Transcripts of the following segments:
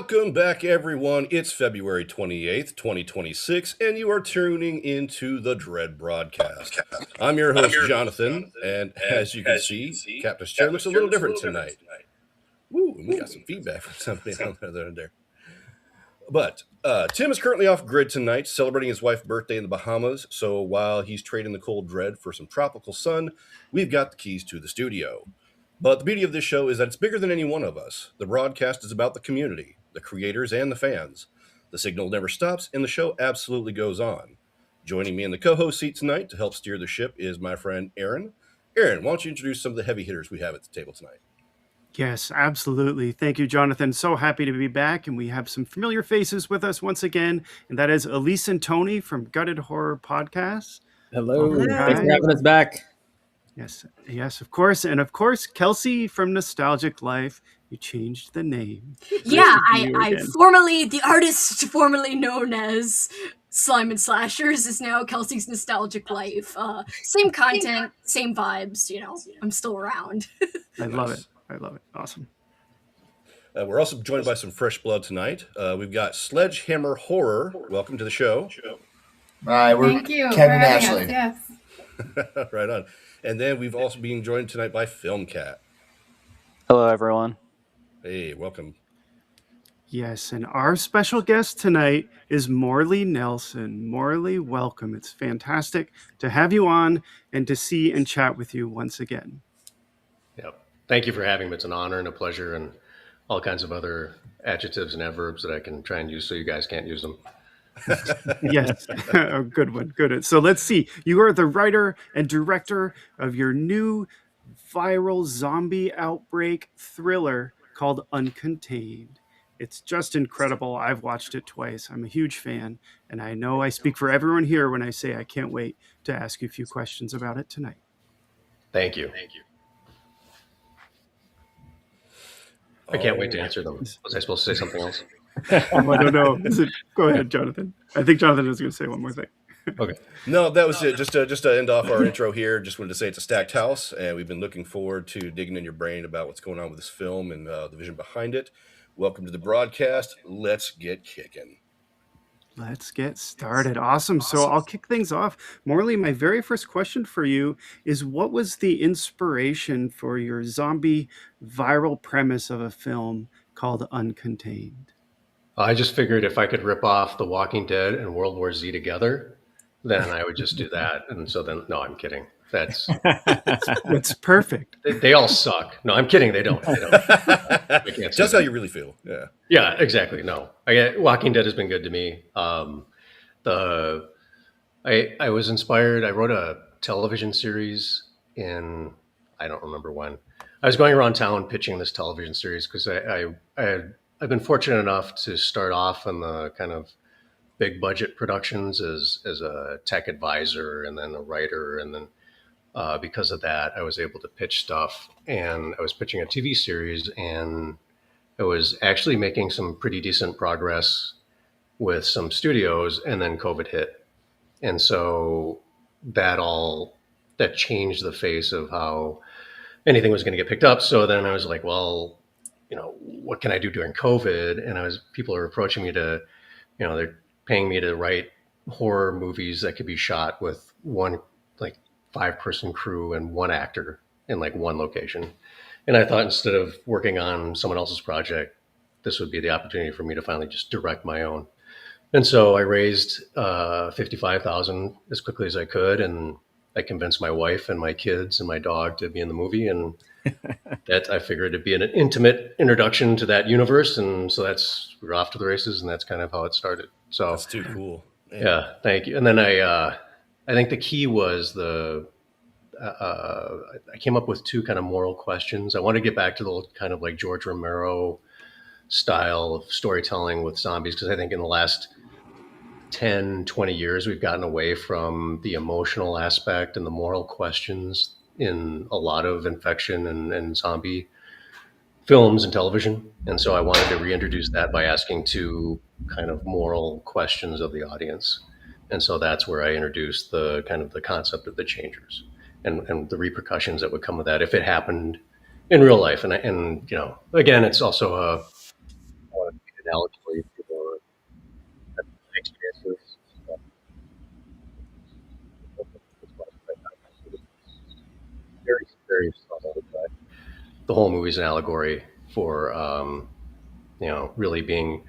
Welcome back, everyone. It's February 28th, 2026, and you are tuning into the Dread Broadcast. I'm your host, Jonathan, and as you can see, Captain's chair looks a little different tonight. Woo, and we got some feedback from somebody on there. But Tim is currently off grid tonight, celebrating his wife's birthday in the Bahamas. So while he's trading the cold dread for some tropical sun, we've got the keys to the studio. But the beauty of this show is that it's bigger than any one of us. The broadcast is about the community, the creators, and the fans. The signal never stops, and the show absolutely goes on. Joining me in the co-host seat tonight to help steer the ship is my friend Aaron. Aaron, why don't you introduce some of the heavy hitters we have at the table tonight? Yes, absolutely. Thank you, Jonathan. So happy to be back, and we have some familiar faces with us once again, and that is Elise and Tony from Gutted Horror Podcasts. Hello. Thanks for having us back. Yes, of course. And of course, Kelsey from Nostalgic Life. You changed the name. Yeah, I formerly, the artist formerly known as Slime and Slashers is now Kelsey's Nostalgic Life. Same content, same vibes, I'm still around. I love it. Awesome. We're also joined by some fresh blood tonight. We've got Sledgehammer Horror. Welcome to the show. Thank you. Kevin Ashley. Yes. Right on. And then we've also been joined tonight by Film Cat. Hello, everyone. Hey, welcome. Yes, and our special guest tonight is Morley Nelson. Morley, welcome. It's fantastic to have you on and to see and chat with you once again. Yep. Thank you for having me. It's an honor and a pleasure, and all kinds of other adjectives and adverbs that I can try and use so you guys can't use them. Yes, a good one. Good. So let's see. You are the writer and director of your new viral zombie outbreak thriller called Uncontained. It's just incredible. I've watched it twice. I'm a huge fan, and I know I speak for everyone here when I say I can't wait to ask you a few questions about it tonight. Thank you. I can't wait to answer them. Was I supposed to say something else? I don't know. Go ahead, Jonathan. I think Jonathan was going to say one more thing. Okay. No, that was it. Just to end off our intro here, just wanted to say it's a stacked house, and we've been looking forward to digging in your brain about what's going on with this film and the vision behind it. Welcome to the broadcast. Let's get kicking. Let's get started. Awesome. So I'll kick things off. Morley, my very first question for you is, what was the inspiration for your zombie viral premise of a film called Uncontained? I just figured if I could rip off The Walking Dead and World War Z together, then I would just do that. And so then, no, I'm kidding. That's perfect. They all suck. No, I'm kidding. They don't. That's how you really feel. Yeah. Yeah, exactly. No, Walking Dead has been good to me. I was inspired. I wrote a television series in, I don't remember when. I was going around town pitching this television series because I've been fortunate enough to start off in the kind of big budget productions as a tech advisor and then a writer. And then because of that, I was able to pitch stuff, and I was pitching a TV series, and I was actually making some pretty decent progress with some studios, and then COVID hit. And so that changed the face of how anything was going to get picked up. So then I was like, well, what can I do during COVID? And people are approaching me to, they're paying me to write horror movies that could be shot with one, 5-person crew and one actor in one location. And I thought, instead of working on someone else's project, this would be the opportunity for me to finally just direct my own. And so I raised $55,000 as quickly as I could, and I convinced my wife and my kids and my dog to be in the movie, and that I figured it'd be an intimate introduction to that universe. And so we're off to the races, and that's kind of how it started. So that's too cool. Man. Yeah, thank you. And then I think the key was I came up with two kind of moral questions. I want to get back to the old kind of George Romero style of storytelling with zombies, because I think in the last 10, 20 years, we've gotten away from the emotional aspect and the moral questions in a lot of infection and zombie films and television. And so I wanted to reintroduce that by asking two kind of moral questions of the audience. And so that's where I introduced the kind of the concept of the changers and the repercussions that would come with that if it happened in real life. And again, it's also an allegory for experiences. Very, very subtle, but the whole movie's an allegory for really being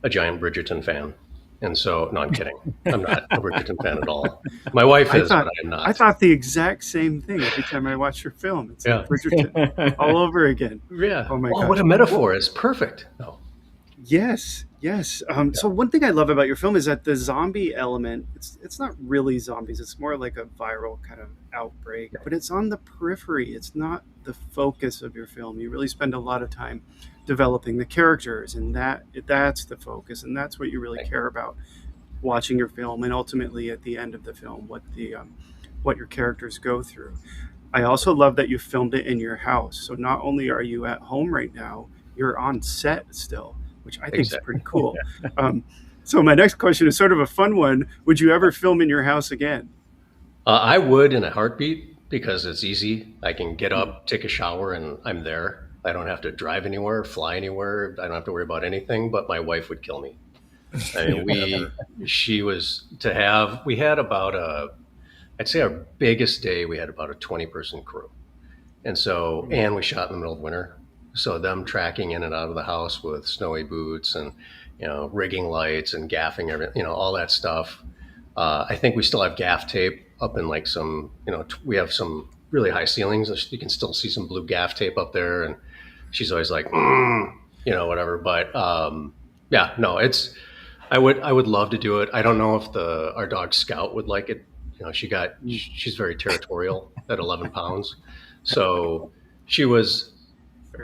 a giant Bridgerton fan. And so, no, I'm kidding. I'm not a Bridgerton fan at all. My wife is, but I'm not. I thought the exact same thing every time I watch your film. It's like Bridgerton all over again. Yeah. Oh my God. What a metaphor! It's perfect. No. Yes. So one thing I love about your film is that the zombie element, it's not really zombies. It's more like a viral kind of outbreak, but it's on the periphery. It's not the focus of your film. You really spend a lot of time developing the characters, and that's the focus, and that's what you really care about watching your film, and ultimately at the end of the film, what your characters go through. I also love that you filmed it in your house. So not only are you at home right now, you're on set still, which I think is pretty cool. So my next question is sort of a fun one. Would you ever film in your house again? I would in a heartbeat, because it's easy. I can get up, take a shower, and I'm there. I don't have to drive anywhere, fly anywhere. I don't have to worry about anything, but my wife would kill me. I mean, we had about I'd say our biggest day, we had about a 20-person crew. And so, and we shot in the middle of winter. So them tracking in and out of the house with snowy boots and, rigging lights and gaffing everything, all that stuff. I think we still have gaff tape up in like some, we have some really high ceilings. You can still see some blue gaff tape up there. And she's always like, whatever. But yeah, no, I would love to do it. I don't know if our dog Scout would like it. She's very territorial at 11 pounds. So she was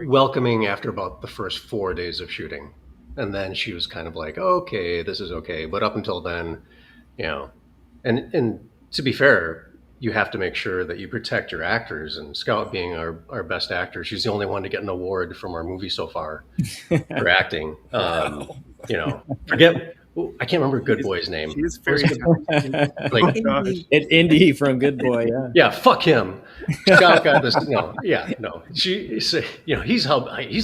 welcoming after about the first 4 days of shooting. And then she was kind of like, okay, this is okay. But up until then, and to be fair, you have to make sure that you protect your actors, and Scout being our best actor, she's the only one to get an award from our movie so far for acting. I can't remember Good Boy's name. She's very like Indy from Good Boy. Yeah, fuck him. Scout got this. He's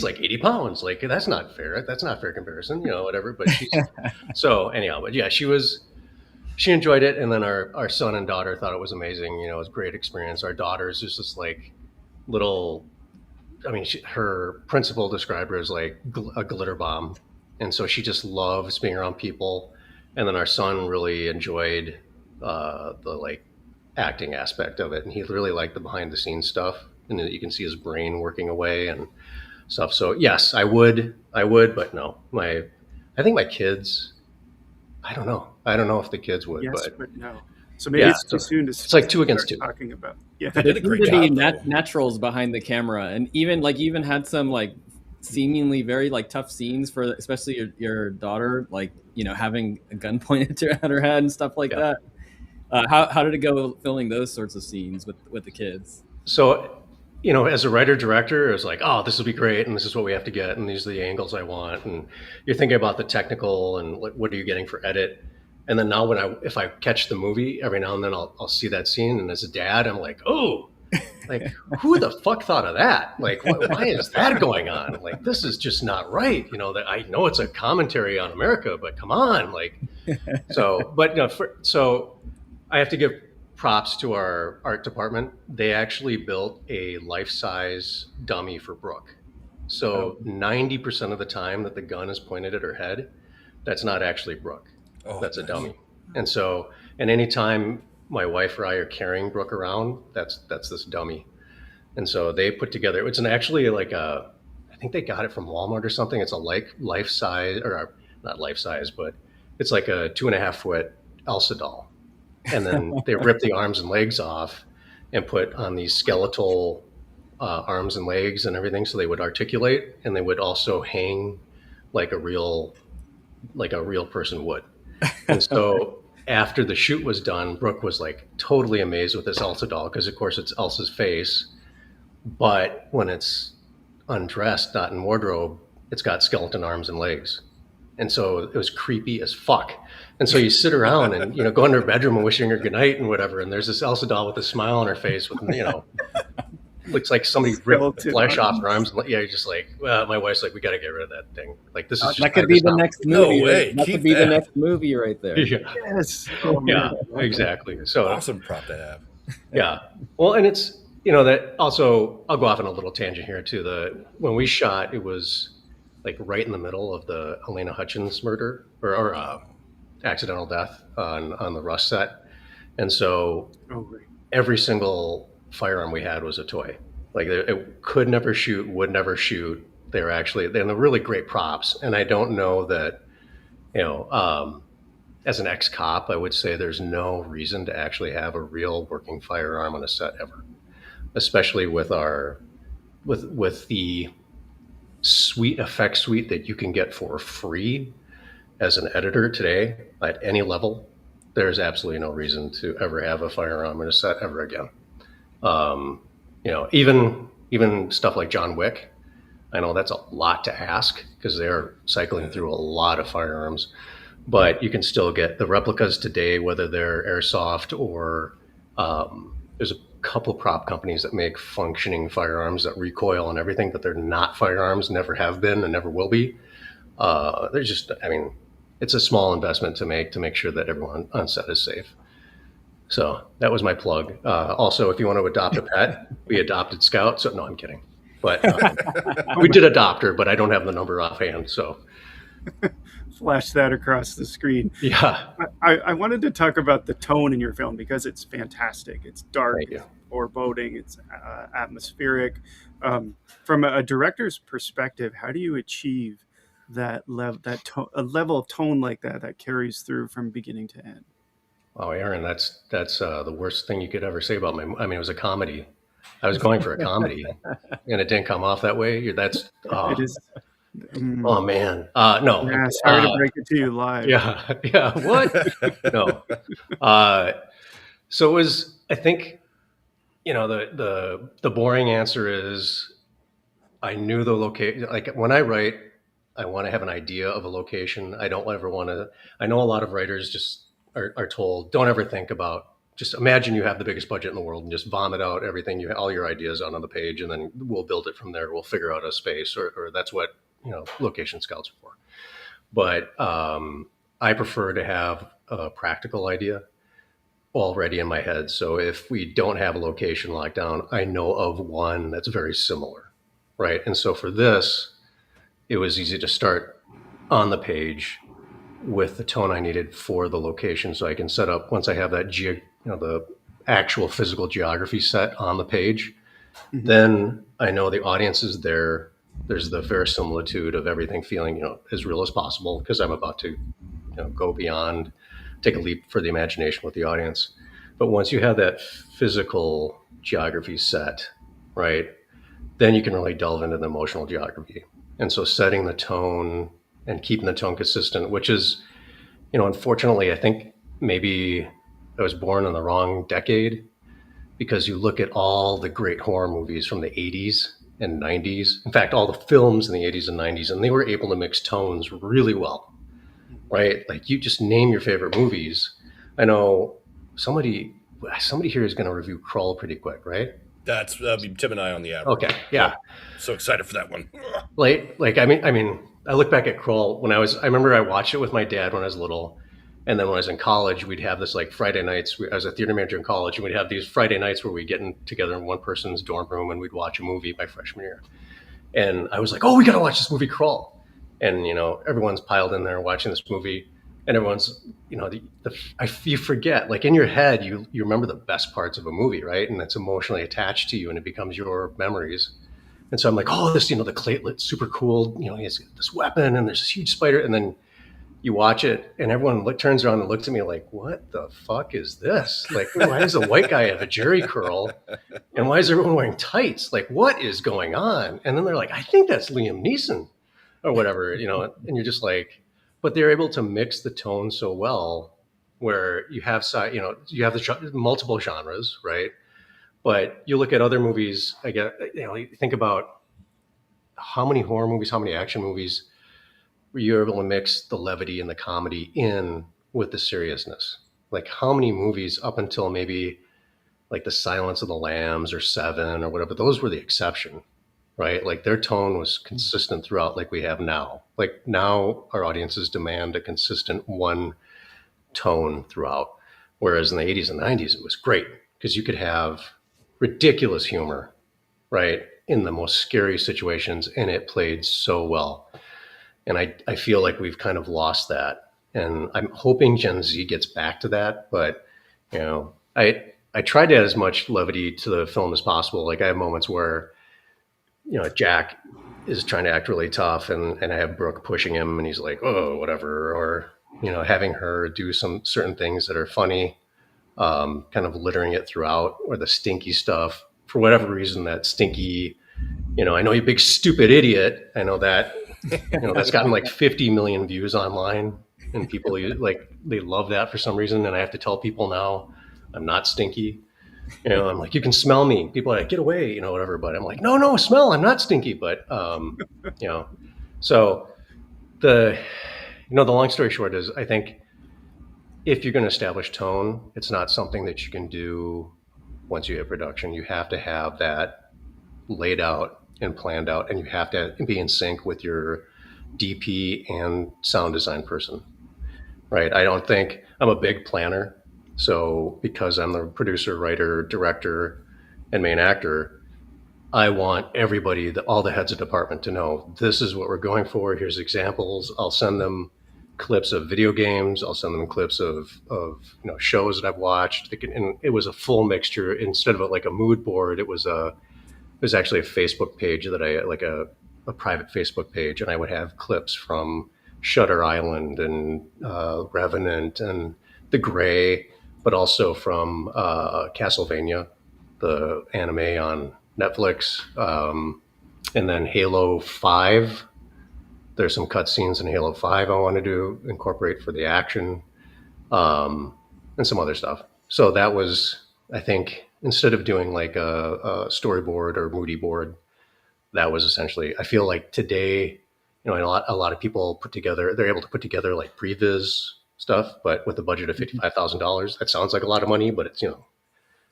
like 80 pounds. Like, that's not fair. That's not fair comparison. Whatever. But so anyhow. But yeah, she enjoyed it, and then our son and daughter thought it was amazing. It was a great experience. Our daughter's just this like little. I mean, her principal described her as like a glitter bomb. And so she just loves being around people. And then our son really enjoyed the like acting aspect of it. And he really liked the behind the scenes stuff. And you can see his brain working away and stuff. So yes, I would, but no, I think my kids, I don't know if the kids would, yes, but no. So maybe it's too soon to. It's like 2 against 2. Talking about they did a great job. Naturals behind the camera, and even had some like seemingly very like tough scenes for especially your daughter, like having a gun pointed at her head and stuff like that. How did it go filming those sorts of scenes with the kids? So as a writer director, it was like, oh, this will be great, and this is what we have to get, and these are the angles I want, and you're thinking about the technical and what are you getting for edit. And then now if I catch the movie, every now and then I'll see that scene, and as a dad, I'm like, oh, like, who the fuck thought of that? Like, why is that going on? Like, this is just not right. That I know it's a commentary on America, but come on, like, so I have to give props to our art department. They actually built a life-size dummy for Brooke. So 90% of the time that the gun is pointed at her head, that's not actually Brooke. That's a dummy. And anytime my wife or I are carrying Brooke around, that's this dummy. And so they put together, it's actually like I think they got it from Walmart or something. It's a life size, or not life size, but it's like a 2.5 foot Elsa doll. And then they rip the arms and legs off and put on these skeletal arms and legs and everything. So they would articulate, and they would also hang like a real person would. And so after the shoot was done, Brooke was like totally amazed with this Elsa doll, because of course it's Elsa's face, but when it's undressed, not in wardrobe, it's got skeleton arms and legs. And so it was creepy as fuck. And so you sit around and, go into her bedroom and wishing her goodnight and whatever. And there's this Elsa doll with a smile on her face with, looks like somebody ripped the Skeleton flesh off arms. her arms. Yeah, you're just like, well, my wife's like, we got to get rid of that thing. Like, this is just that could be the next No movie. way, That keep could be the that. next movie right there. Yeah, Yes. Oh, yeah, man. exactly. So Awesome prop to have. yeah, well, and it's that also. I'll go off on a little tangent here too. When we shot, it was like right in the middle of the Elena Hutchins murder or accidental death on the Rust set, and so every single firearm we had was a toy. Like it could never shoot, would never shoot. They're really great props, and I don't know that as an ex-cop, I would say there's no reason to actually have a real working firearm on a set ever, especially with the effect suite that you can get for free as an editor today at any level. There's absolutely no reason to ever have a firearm in a set ever again. Even stuff like John Wick, I know that's a lot to ask because they're cycling through a lot of firearms, but you can still get the replicas today, whether they're airsoft or there's a couple prop companies that make functioning firearms that recoil and everything, but they're not firearms, never have been and never will be. It's a small investment to make sure that everyone on set is safe. So that was my plug. Also, if you want to adopt a pet, we adopted Scout. So no, I'm kidding. But we did adopt her, but I don't have the number offhand. So flash that across the screen. Yeah. I wanted to talk about the tone in your film because it's fantastic. It's dark, it's foreboding, it's atmospheric. From a director's perspective, how do you achieve a level of tone like that carries through from beginning to end? Oh, Aaron, that's the worst thing you could ever say about my. I mean, it was a comedy. I was going for a comedy, and it didn't come off that way. It is. Oh man, no. Yeah, sorry to break it to you live. Yeah. What? No. So it was. I think, the boring answer is, I knew the location. Like when I write, I want to have an idea of a location. I don't ever want to. I know a lot of writers just are told, don't ever think about. Just imagine you have the biggest budget in the world and just vomit out everything, all your ideas out on the page, and then we'll build it from there. We'll figure out a space, or that's what location scouts are for. But I prefer to have a practical idea already in my head. So if we don't have a location locked down, I know of one that's very similar, right? And so for this, it was easy to start on the page with the tone I needed for the location, so I can set up once I have that the actual physical geography set on the page. Mm-hmm. Then I know the audience is there. There's the verisimilitude of everything feeling as real as possible because I'm about to go beyond, take a leap for the imagination with the audience. But once you have that physical geography set, right, then you can really delve into the emotional geography. And so setting the tone and keeping the tone consistent, which is, unfortunately, I think maybe I was born in the wrong decade, because you look at all the great horror movies from the 80s and 90s. In fact, all the films in the 80s and 90s, and they were able to mix tones really well, right? Like you just name your favorite movies. I know somebody here is going to review Krull pretty quick, right? That'll be Tim and I on the average. Okay, yeah. So excited for that one. I look back at Krull I remember I watched it with my dad when I was little. And then when I was in college, we'd have this like Friday nights. I was a theater major in college, and we'd have these Friday nights where we'd get together in one person's dorm room and we'd watch a movie my freshman year. And I was like, oh, we got to watch this movie Krull. And, everyone's piled in there watching this movie, and everyone's, you forget, like in your head, you remember the best parts of a movie, right? And it's emotionally attached to you and it becomes your memories. And so I'm like, oh, this, the Clatelet's super cool. He has this weapon and there's this huge spider. And then you watch it and everyone turns around and looks at me like, what the fuck is this? Like, why does a white guy have a jerry curl? And why is everyone wearing tights? Like, what is going on? And then they're like, I think that's Liam Neeson or whatever, and you're just like, but they're able to mix the tone so well where you have, you have the multiple genres, right? But you look at other movies, you think about how many horror movies, how many action movies where you're able to mix the levity and the comedy in with the seriousness. Like how many movies up until maybe like the Silence of the Lambs or Seven or whatever, those were the exception, right? Like their tone was consistent throughout, like we have now. Like now our audiences demand a consistent one tone throughout. Whereas in the 80s and 90s, it was great because you could have ridiculous humor, right, in the most scary situations, and it played so well. And I feel like we've kind of lost that. And I'm hoping Gen Z gets back to that. But, you know, I tried to add as much levity to the film as possible. Like I have moments where, you know, Jack is trying to act really tough and I have Brooke pushing him and he's like, oh, whatever. Or, you know, having her do some certain things that are funny, kind of littering it throughout, or the stinky stuff. For whatever reason, that stinky, you know, I know you big stupid idiot. I know that, you know, that's gotten like 50 million views online and people like, they love that for some reason. And I have to tell people now I'm not stinky. You know, I'm like, you can smell me. People are like, get away, you know, whatever. But I'm like, no, smell. I'm not stinky. But, you know, so the long story short is I think if you're going to establish tone, it's not something that you can do once you hit production. You have to have that laid out and planned out, and you have to be in sync with your DP and sound design person, right? I don't think I'm a big planner. So because I'm the producer, writer, director, and main actor, I want everybody, all the heads of department to know this is what we're going for. Here's examples. I'll send them clips of video games. I'll send them clips of you know, shows that I've watched. And it was a full mixture. Instead of like a mood board, it was actually a Facebook page that I like a private Facebook page, and I would have clips from Shutter Island and Revenant and The Gray, but also from Castlevania, the anime on Netflix, and then Halo 5. There's some cutscenes in Halo 5 I wanted to incorporate for the action, and some other stuff. So that was, I think, instead of doing like a storyboard or moody board, that was essentially, I feel like today, you know, a lot of people they're able to put together like previs stuff, but with a budget of $55,000, that sounds like a lot of money, but it's, you know,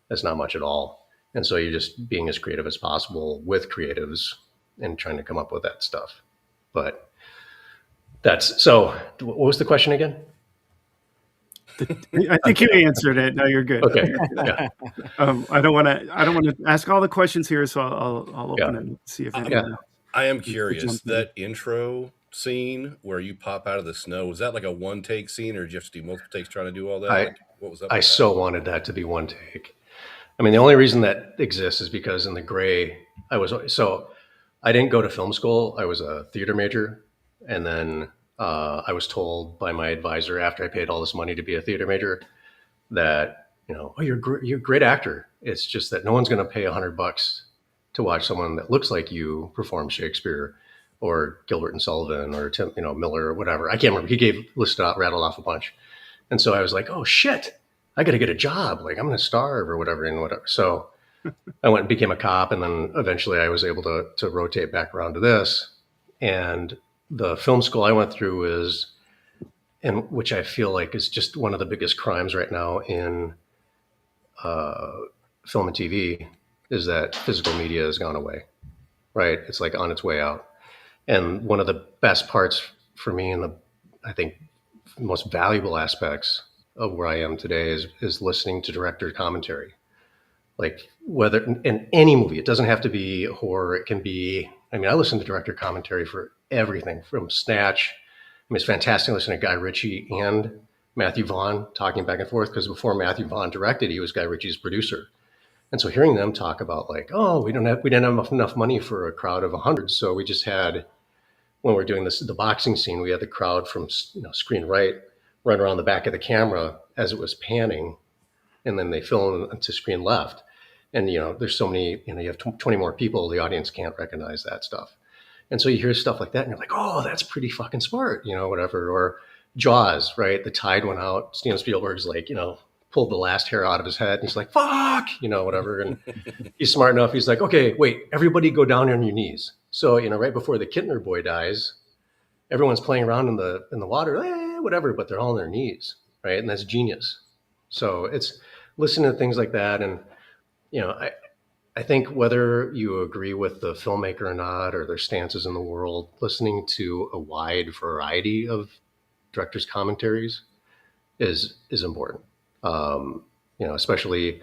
that's not much at all. And so you're just being as creative as possible with creatives and trying to come up with that stuff. But so what was the question again? I think you answered it. No, you're good. Okay. Yeah. I don't want to ask all the questions here, so I'll open it and see if anyone else. I am curious, that intro scene where you pop out of the snow, was that like a one take scene, or did you have to do multiple takes trying to do all that? What was that? I so wanted that to be one take. I mean, the only reason that exists is because in The Gray, I didn't go to film school. I was a theater major. And then I was told by my advisor after I paid all this money to be a theater major that, you know, oh, you're a great actor. It's just that no one's going to pay $100 to watch someone that looks like you perform Shakespeare or Gilbert and Sullivan or Tim, you know, Miller or whatever. I can't remember. He rattled off a bunch. And so I was like, oh shit, I got to get a job. Like I'm going to starve or whatever and whatever. So I went and became a cop. And then eventually I was able to rotate back around to this. And the film school I went through and which I feel like is just one of the biggest crimes right now in film and TV, is that physical media has gone away, right? It's like on its way out. And one of the best parts for me and I think most valuable aspects of where I am today is listening to director commentary. Like whether in any movie, it doesn't have to be horror. It can be, I mean, I listen to director commentary for everything from Snatch. I mean, it's fantastic listening to Guy Ritchie and Matthew Vaughn talking back and forth, because before Matthew Vaughn directed, he was Guy Ritchie's producer. And so hearing them talk about like, oh, we didn't have enough money for a crowd of 100. So we just had, when we're doing the boxing scene, we had the crowd from, you know, screen right run around the back of the camera as it was panning. And then they film to screen left. And, you know, there's so many, you know, you have 20 more people, the audience can't recognize that stuff. And so you hear stuff like that and you're like, oh, that's pretty fucking smart, you know, whatever. Or Jaws, right? The tide went out. Steven Spielberg's like, you know, pulled the last hair out of his head. And he's like, fuck, you know, whatever. And he's smart enough. He's like, okay, wait, everybody go down on your knees. So, you know, right before the Kittner boy dies, everyone's playing around in the water, whatever, but they're all on their knees, right? And that's genius. So it's listening to things like that. And I think whether you agree with the filmmaker or not, or their stances in the world, listening to a wide variety of directors' commentaries is important. Especially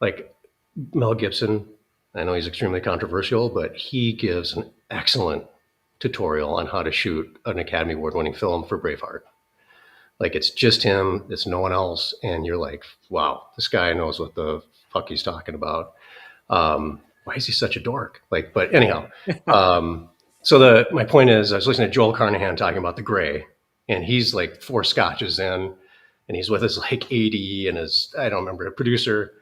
like Mel Gibson. I know he's extremely controversial, but he gives an excellent tutorial on how to shoot an Academy Award-winning film for Braveheart. Like, it's just him, it's no one else, and you're like, wow, this guy knows what the fuck he's talking about. Why is he such a dork? Like, but anyhow, so my point is, I was listening to Joel Carnahan talking about The Gray, and he's like 4 scotches in, and he's with his like AD and his, I don't remember, a producer,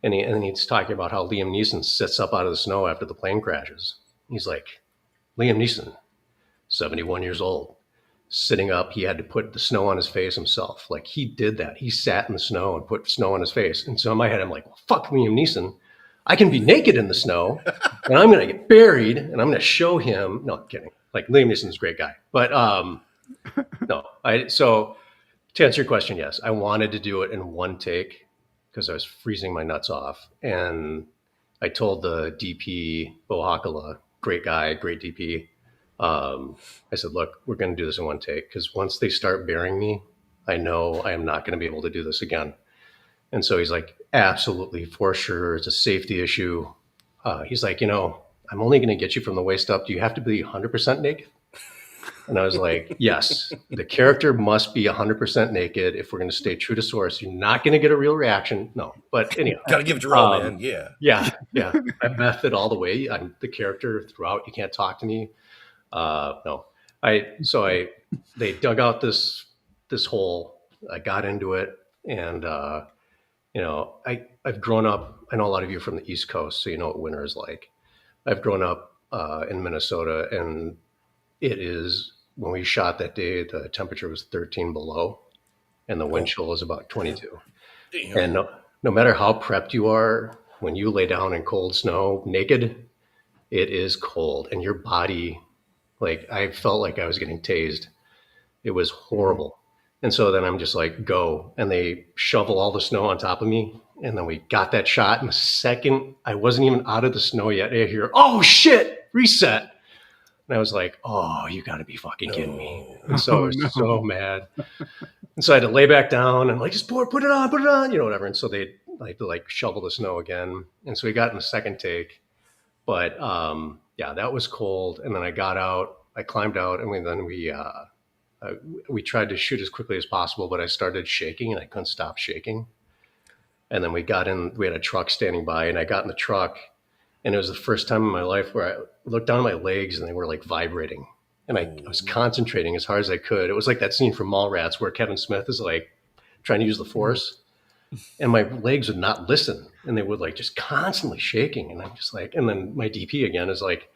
and he's talking about how Liam Neeson sits up out of the snow after the plane crashes. He's like, Liam Neeson, 71 years old, sitting up, he had to put the snow on his face himself. Like, he did that. He sat in the snow and put snow on his face. And so in my head, I'm like, well, fuck Liam Neeson. I can be naked in the snow, and I'm going to get buried, and I'm going to show him. No, I'm kidding. Like, Liam Neeson's a great guy. But no. So to answer your question, yes, I wanted to do it in one take because I was freezing my nuts off. And I told the DP, Bo Hakala, great guy, great DP. I said, look, we're going to do this in one take, because once they start burying me, I know I am not going to be able to do this again. And so he's like, absolutely, for sure. It's a safety issue. He's like, I'm only going to get you from the waist up. Do you have to be 100% naked? And I was like, yes, the character must be 100% naked if we're going to stay true to source. You're not going to get a real reaction. No, but anyhow. Got to give it your all, man. Yeah. Yeah. I've method all the way. I'm the character throughout. You can't talk to me. No, they dug out this hole. I got into it, and I've grown up. I know a lot of you are from the East Coast, so you know what winter is like. I've grown up in Minnesota, and it is, when we shot that day, the temperature was 13 below, and the wind chill was about 22. Damn. And no matter how prepped you are, when you lay down in cold snow naked, it is cold, and your body. Like, I felt like I was getting tased. It was horrible. And so then I'm just like, go. And they shovel all the snow on top of me. And then we got that shot. And the second I wasn't even out of the snow yet, I hear, oh shit, reset. And I was like, oh, you got to be fucking kidding me. And so I was so mad. And so I had to lay back down and like, just put it on, whatever. And so they like to like shovel the snow again. And so we got in the second take. But yeah, that was cold. And then I got out, I climbed out, and we tried to shoot as quickly as possible, but I started shaking and I couldn't stop shaking. And then we got in, we had a truck standing by, and I got in the truck, and it was the first time in my life where I looked down at my legs and they were like vibrating. And I was concentrating as hard as I could. It was like that scene from Mallrats where Kevin Smith is like trying to use the force. And my legs would not listen, and they would like just constantly shaking. And I'm just like, and then my DP again is like,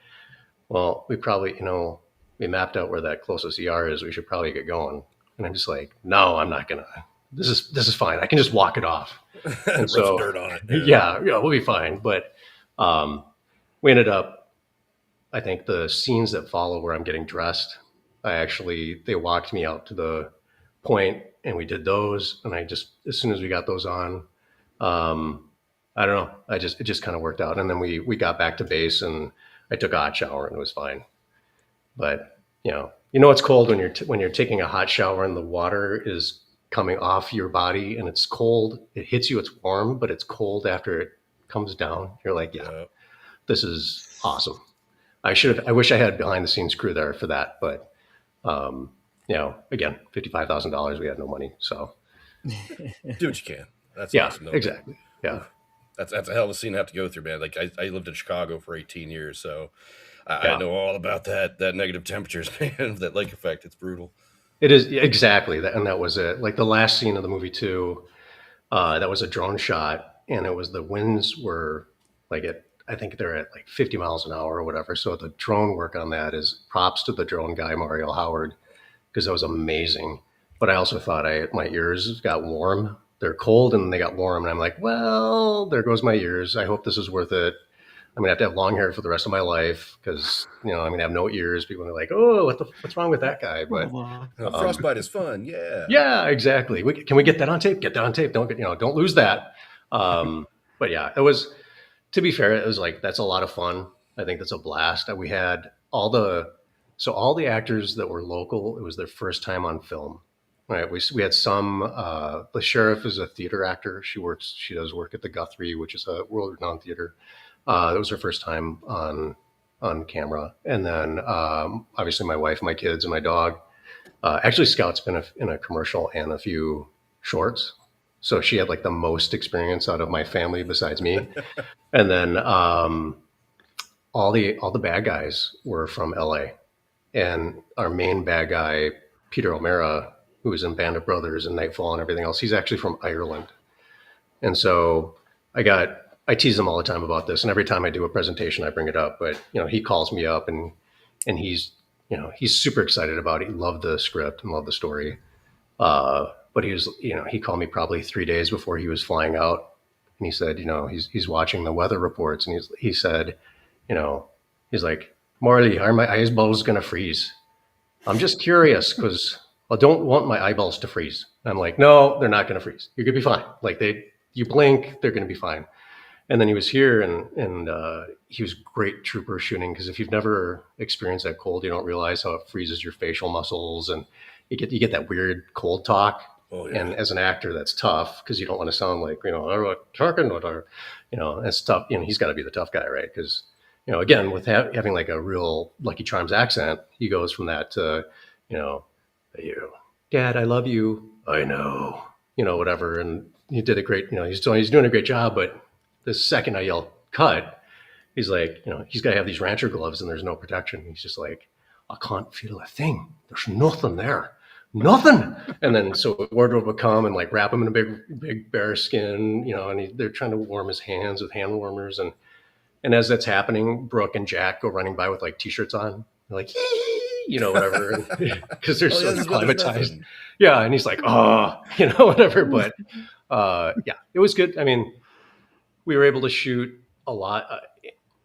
well, we probably, we mapped out where that closest ER is. We should probably get going. And I'm just like, no, I'm not gonna. This is fine. I can just walk it off. And so, dirt on it. Yeah, we'll be fine. But we ended up, I think the scenes that follow where I'm getting dressed, they walked me out to the point, and we did those. And I just, as soon as we got those on, I don't know. It just kind of worked out. And then we got back to base, and I took a hot shower, and it was fine. But it's cold when you're taking a hot shower and the water is coming off your body and it's cold. It hits you, it's warm, but it's cold after it comes down. You're like, yeah. This is awesome. I wish I had behind the scenes crew there for that, but again, $55,000, we had no money, so do what you can. That's awesome. Exactly. Yeah. That's a hell of a scene to have to go through, man. Like I lived in Chicago for 18 years, so I know all about that negative temperatures, man, that lake effect. It's brutal. It is, exactly. And that was it. Like the last scene of the movie too, that was a drone shot, and the winds were like I think they're at like 50 miles an hour or whatever. So the drone work on that is props to the drone guy, Mario Howard, because that was amazing. But I also thought my ears got warm. They're cold and they got warm. And I'm like, well, there goes my ears. I hope this is worth it. I'm going to have long hair for the rest of my life because, I'm going to have no ears. People are like, oh, what's wrong with that guy? But frostbite is fun. Yeah. Yeah, exactly. Can we get that on tape? Get that on tape. Don't lose that. But yeah, it was, to be fair, it was like, that's a lot of fun. I think that's a blast. We had all the actors that were local, it was their first time on film. Right. We had some, the sheriff is a theater actor. She does work at the Guthrie, which is a world renowned theater. That was her first time on camera. And then, obviously my wife, my kids, and my dog. Actually, Scout's been in a commercial and a few shorts. So she had like the most experience out of my family besides me. And then, all the bad guys were from LA, and our main bad guy, Peter O'Mara, who was in Band of Brothers and Nightfall and everything else, he's actually from Ireland. And so I tease him all the time about this, and every time I do a presentation, I bring it up. But he calls me up, and he's super excited about it. He loved the script and loved the story. But he called me probably 3 days before he was flying out, and he said, he's watching the weather reports, and he said, he's like, Morley, are my eyeballs gonna freeze? I'm just curious because I don't want my eyeballs to freeze. And I'm like, no, they're not gonna freeze. You're gonna be fine. Like you blink, they're gonna be fine. And then he was here, and he was great trooper shooting, because if you've never experienced that cold, you don't realize how it freezes your facial muscles, and you get that weird cold talk. Oh, yeah. And as an actor, that's tough because you don't want to sound like, I'm talking about our, it's tough. He's got to be the tough guy, right? Because, again, with having like a real Lucky Charms accent, he goes from that to, Dad, I love you. I know, whatever. And he did a great, he's doing a great job. But the second I yell cut, he's like, he's got to have these rancher gloves and there's no protection. He's just like, I can't feel a thing. There's nothing there. Nothing. And then so wardrobe would come and like wrap him in a big bear skin, and they're trying to warm his hands with hand warmers. And as that's happening, Brooke and Jack go running by with like t-shirts on. They're like, whatever, because they're so acclimatized. Yeah. And he's like, oh, whatever. But yeah, it was good. I mean, we were able to shoot a lot.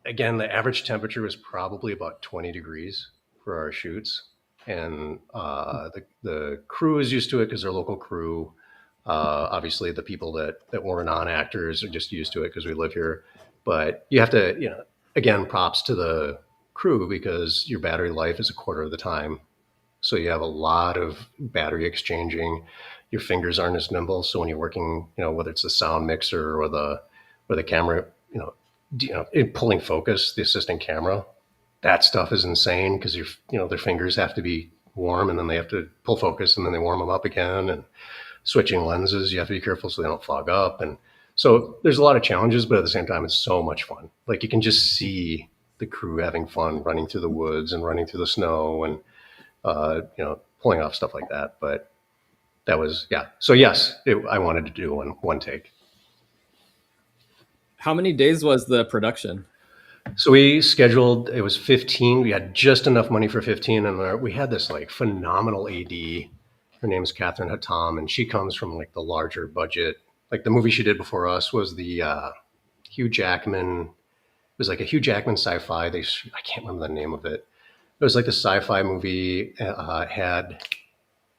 Again, the average temperature was probably about 20 degrees for our shoots. And the crew is used to it because they're local crew. Obviously, the people that weren't on actors are just used to it because we live here. But you have to, again, props to the crew because your battery life is a quarter of the time. So you have a lot of battery exchanging. Your fingers aren't as nimble. So when you're working, whether it's the sound mixer or the camera, pulling focus, the assistant camera, that stuff is insane because their fingers have to be warm and then they have to pull focus and then they warm them up again, and switching lenses, you have to be careful so they don't fog up. And so there's a lot of challenges, but at the same time, it's so much fun. Like you can just see the crew having fun running through the woods and running through the snow and, pulling off stuff like that. But that was, yeah. So yes, I wanted to do one take. How many days was the production? So we scheduled, it was 15. We had just enough money for 15. And we had this like phenomenal AD. Her name's Catherine Hattam, and she comes from like the larger budget. Like the movie she did before us was the Hugh Jackman. It was like a Hugh Jackman sci-fi. I can't remember the name of it. It was like the sci-fi movie, had,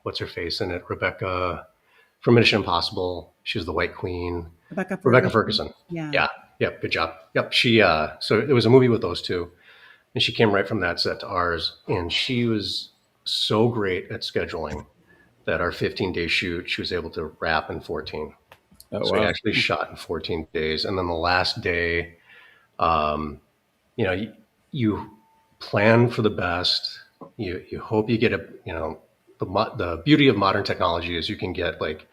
what's her face in it? Rebecca from Mission Impossible. She was the White Queen. Rebecca Ferguson. Yeah. Yep. Good job. Yep. She, so it was a movie with those two, and she came right from that set to ours, and she was so great at scheduling that our 15-day shoot, she was able to wrap in 14. Oh, so wow. We actually shot in 14 days. And then the last day, you plan for the best. You hope you get the beauty of modern technology is you can get like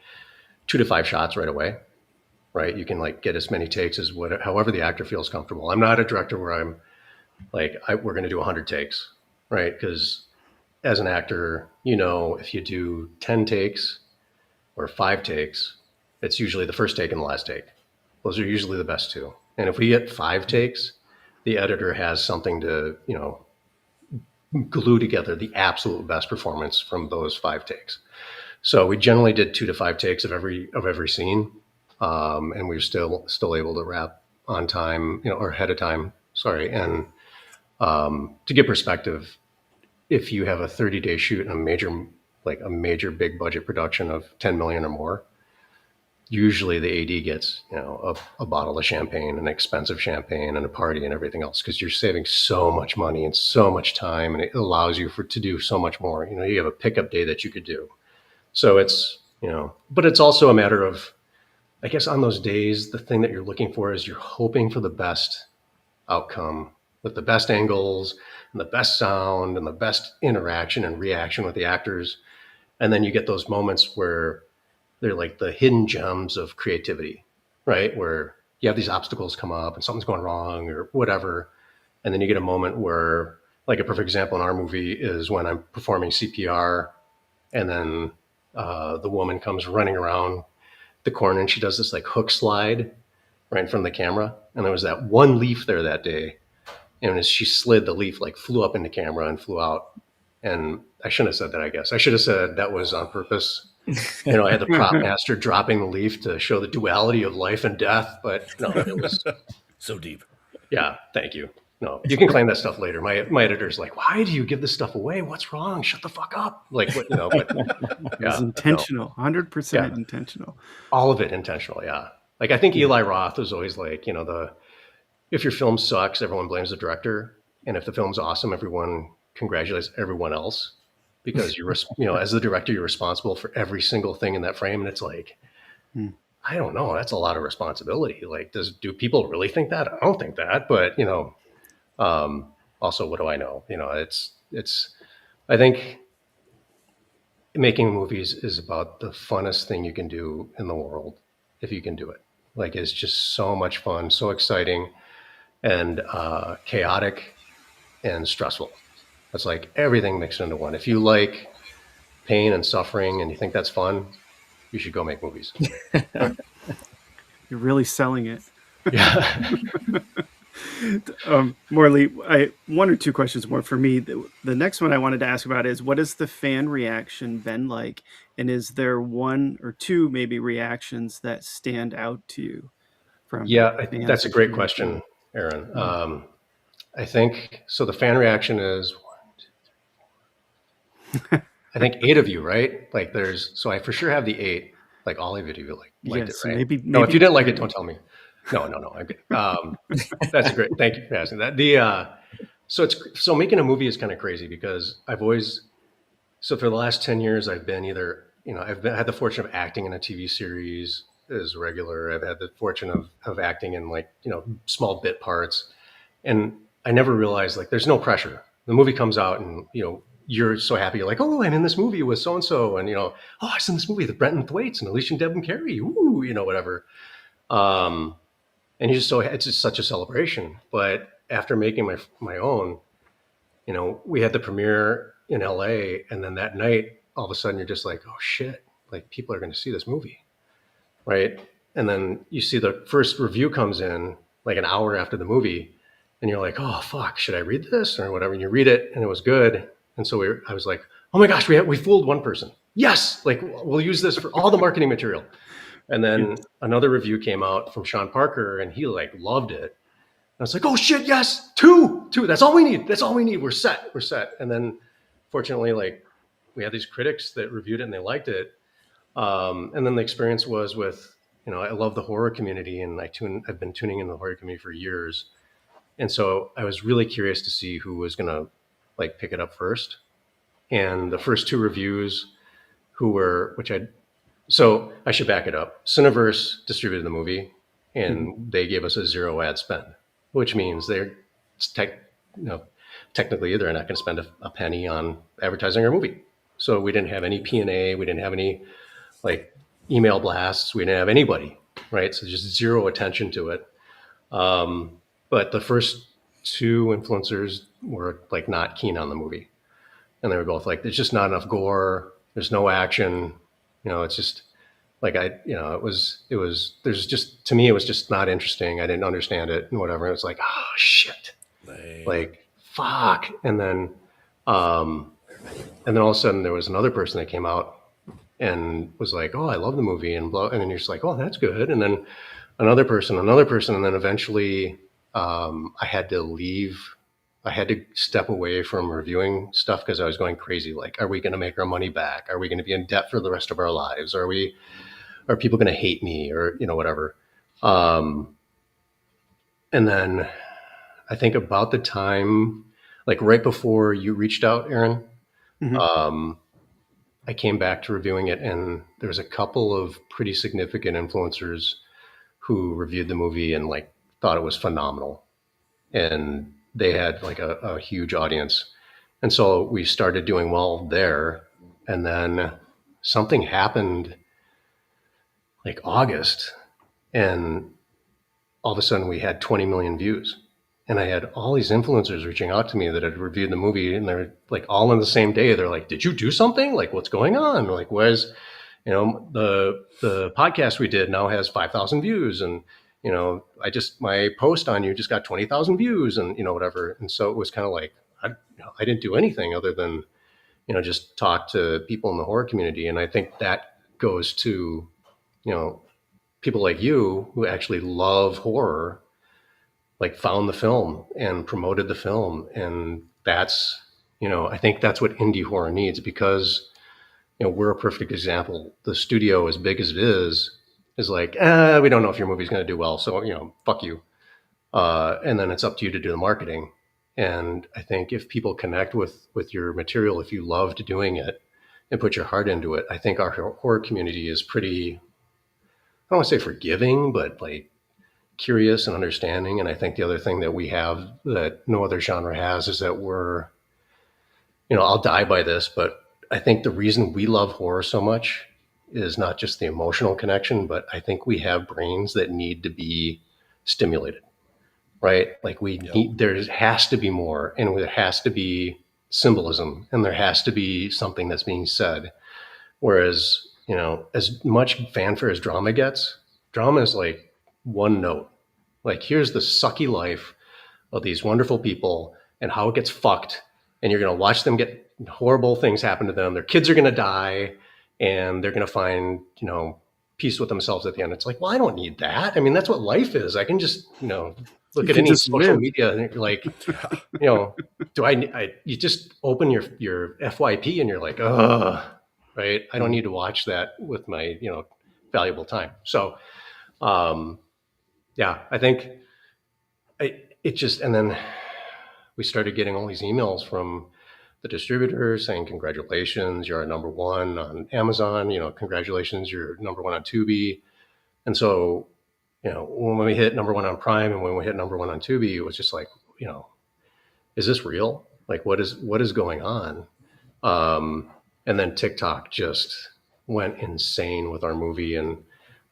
2 to 5 shots right away. Right. You can like get as many takes as however the actor feels comfortable. I'm not a director where I'm like, we're going to do 100 takes. Right. Because as an actor, if you do 10 takes or 5 takes, it's usually the first take and the last take. Those are usually the best 2. And if we get 5 takes, the editor has something to, glue together the absolute best performance from those 5 takes. So we generally did 2 to 5 takes of every scene. And we were still able to wrap on time, or ahead of time. Sorry. And to give perspective, if you have a 30-day shoot in a major big budget production of 10 million or more, usually the AD gets, a bottle of champagne, an expensive champagne, and a party and everything else, because you're saving so much money and so much time, and it allows you to do so much more. You have a pickup day that you could do. So it's, but it's also a matter of, I guess on those days, the thing that you're looking for is you're hoping for the best outcome with the best angles and the best sound and the best interaction and reaction with the actors. And then you get those moments where they're like the hidden gems of creativity, right? Where you have these obstacles come up and something's going wrong or whatever. And then you get a moment where, like a perfect example in our movie is when I'm performing CPR and then the woman comes running around the corner and she does this like hook slide right in front of the camera. And there was that one leaf there that day. And as she slid, the leaf like flew up in the camera and flew out. And I shouldn't have said that, I guess. I should have said that was on purpose. I had the prop master dropping the leaf to show the duality of life and death. But no, it was so deep. Yeah, thank you. No, you can claim that stuff later. My editor's like, why do you give this stuff away? What's wrong? Shut the fuck up. Like, what, but it was intentional, 100% intentional. All of it intentional, yeah. Like, I think Eli Roth was always like, if your film sucks, everyone blames the director. And if the film's awesome, everyone congratulates everyone else. Because you're, as the director, you're responsible for every single thing in that frame. And it's like, I don't know. That's a lot of responsibility. Like, do people really think that? I don't think that. But, also, what do I know? I think making movies is about the funnest thing you can do in the world, if you can do it. Like, it's just so much fun, so exciting, and chaotic and stressful. It's like everything mixed into one. If you like pain and suffering and you think that's fun, you should go make movies. You're really selling it. Yeah. Morley, one or two questions more for me. The next one I wanted to ask about is, what has the fan reaction been like? And is there one or two maybe reactions that stand out to you? That's a great question, Aaron. I think, so the fan reaction is, I think 8 of you, right? Like so I for sure have the 8, like all of you liked it, right? Maybe no, if you didn't like it, don't tell me. No, I'm good. That's great. Thank you for asking that. So making a movie is kind of crazy because so for the last 10 years, I've been either, I've had the fortune of acting in a TV series as regular. I've had the fortune of acting in small bit parts. And I never realized there's no pressure. The movie comes out and, you're so happy. You're like, oh, I'm in this movie with so-and-so. And, oh, I was in this movie with Brenton Thwaites and Alicia and Deb Carey. Ooh, whatever. And it's just such a celebration. But after making my own, we had the premiere in LA. And then that night, all of a sudden you're just like, oh shit, people are going to see this movie. Right. And then you see the first review comes in an hour after the movie and you're like, oh fuck, should I read this or whatever? And you read it and it was good. And so I was like, oh my gosh, we fooled one person. Yes. We'll use this for all the marketing material. And then another review came out from Sean Parker and he loved it. And I was like, oh shit, yes, two, that's all we need. We're set. And then fortunately, we had these critics that reviewed it and they liked it. And then the experience was with, I love the horror community and I've been tuning in the horror community for years. And so I was really curious to see who was going to pick it up first. And the first 2 reviews so I should back it up. Cineverse distributed the movie and they gave us a 0 ad spend, which means technically they're not going to spend a penny on advertising our movie. So we didn't have any P&A. We didn't have any email blasts. We didn't have anybody, right? So just 0 attention to it. But the first 2 influencers were not keen on the movie. And they were both there's just not enough gore. There's no action. It's just to me, it was just not interesting. I didn't understand it and whatever. And it's oh shit, fuck. And then all of a sudden there was another person that came out and was like, oh, I love the movie and blah. And then you're just like, oh, that's good. And then another person. And then eventually I had to leave. I had to step away from reviewing stuff because I was going crazy. Are we going to make our money back? Are we going to be in debt for the rest of our lives? Are we are people going to hate me, or whatever. And then I think about the time, like right before you reached out, Aaron, I came back to reviewing it, and there was a couple of pretty significant influencers who reviewed the movie and like thought it was phenomenal, and they had like a huge audience. And so we started doing well there, and then something happened like August, and all of a sudden we had 20 million views. And I had all these influencers reaching out to me that had reviewed the movie, and they're like all on the same day. They're like, "Did you do something? Like, what's going on? Like, where's, the podcast we did now has 5,000 views, and my post on you just got 20,000 views, and whatever." And so it was kind of like I didn't do anything other than just talk to people in the horror community, and I think that goes to people like you who actually love horror, like found the film and promoted the film. And that's, I think that's what indie horror needs, because, we're a perfect example. The studio, as big as it is like, we don't know if your movie's going to do well. So, fuck you. And then it's up to you to do the marketing. And I think if people connect with your material, if you loved doing it and put your heart into it, I think our horror community is pretty, I don't want to say forgiving, but like curious and understanding. And I think the other thing that we have that no other genre has is that we're, I'll die by this, but I think the reason we love horror so much is not just the emotional connection, but I think we have brains that need to be stimulated, right? Like there has to be more, and there has to be symbolism, and there has to be something that's being said. Whereas, as much fanfare as drama gets, drama is like one note. Like, here's the sucky life of these wonderful people and how it gets fucked. And you're going to watch them get horrible things happen to them. Their kids are going to die, and they're going to find, peace with themselves at the end. It's like, well, I don't need that. I mean, that's what life is. I can just, look at any social media and you're like, you just open your FYP and you're like, ugh. Right. I don't need to watch that with my, valuable time. So, I think and then we started getting all these emails from the distributors saying, congratulations, you're number one on Amazon, congratulations, you're number one on Tubi. And so, when we hit number one on Prime and when we hit number one on Tubi, it was just like, is this real? Like, what is going on? And then TikTok just went insane with our movie. And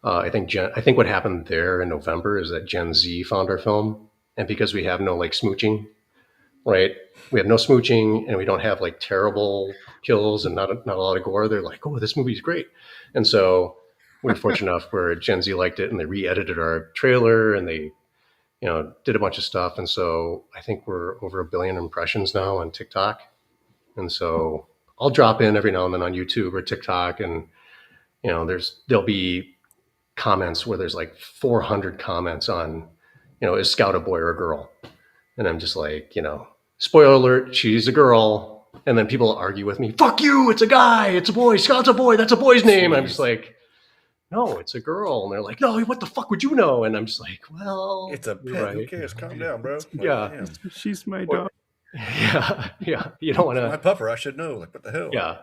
I think what happened there in November is that Gen Z found our film. And because we have no like smooching, right? We have no smooching, and we don't have like terrible kills and not a lot of gore. They're like, oh, this movie's great. And so we're fortunate enough where Gen Z liked it, and they re-edited our trailer, and they, did a bunch of stuff. And so I think we're over 1 billion impressions now on TikTok. And so I'll drop in every now and then on YouTube or TikTok, and there'll be comments where there's like 400 comments on, is Scout a boy or a girl? And I'm just like, spoiler alert, she's a girl. And then people argue with me, fuck you, it's a guy, it's a boy, Scout's a boy, that's a boy's name. I'm just like, no, it's a girl. And they're like, no, what the fuck would you know? And I'm just like, well, it's a pet. Right. Who cares? Calm down, bro. Like, yeah. Damn. She's my dog. Yeah. You don't want to. My puffer, I should know. Like, what the hell? Yeah.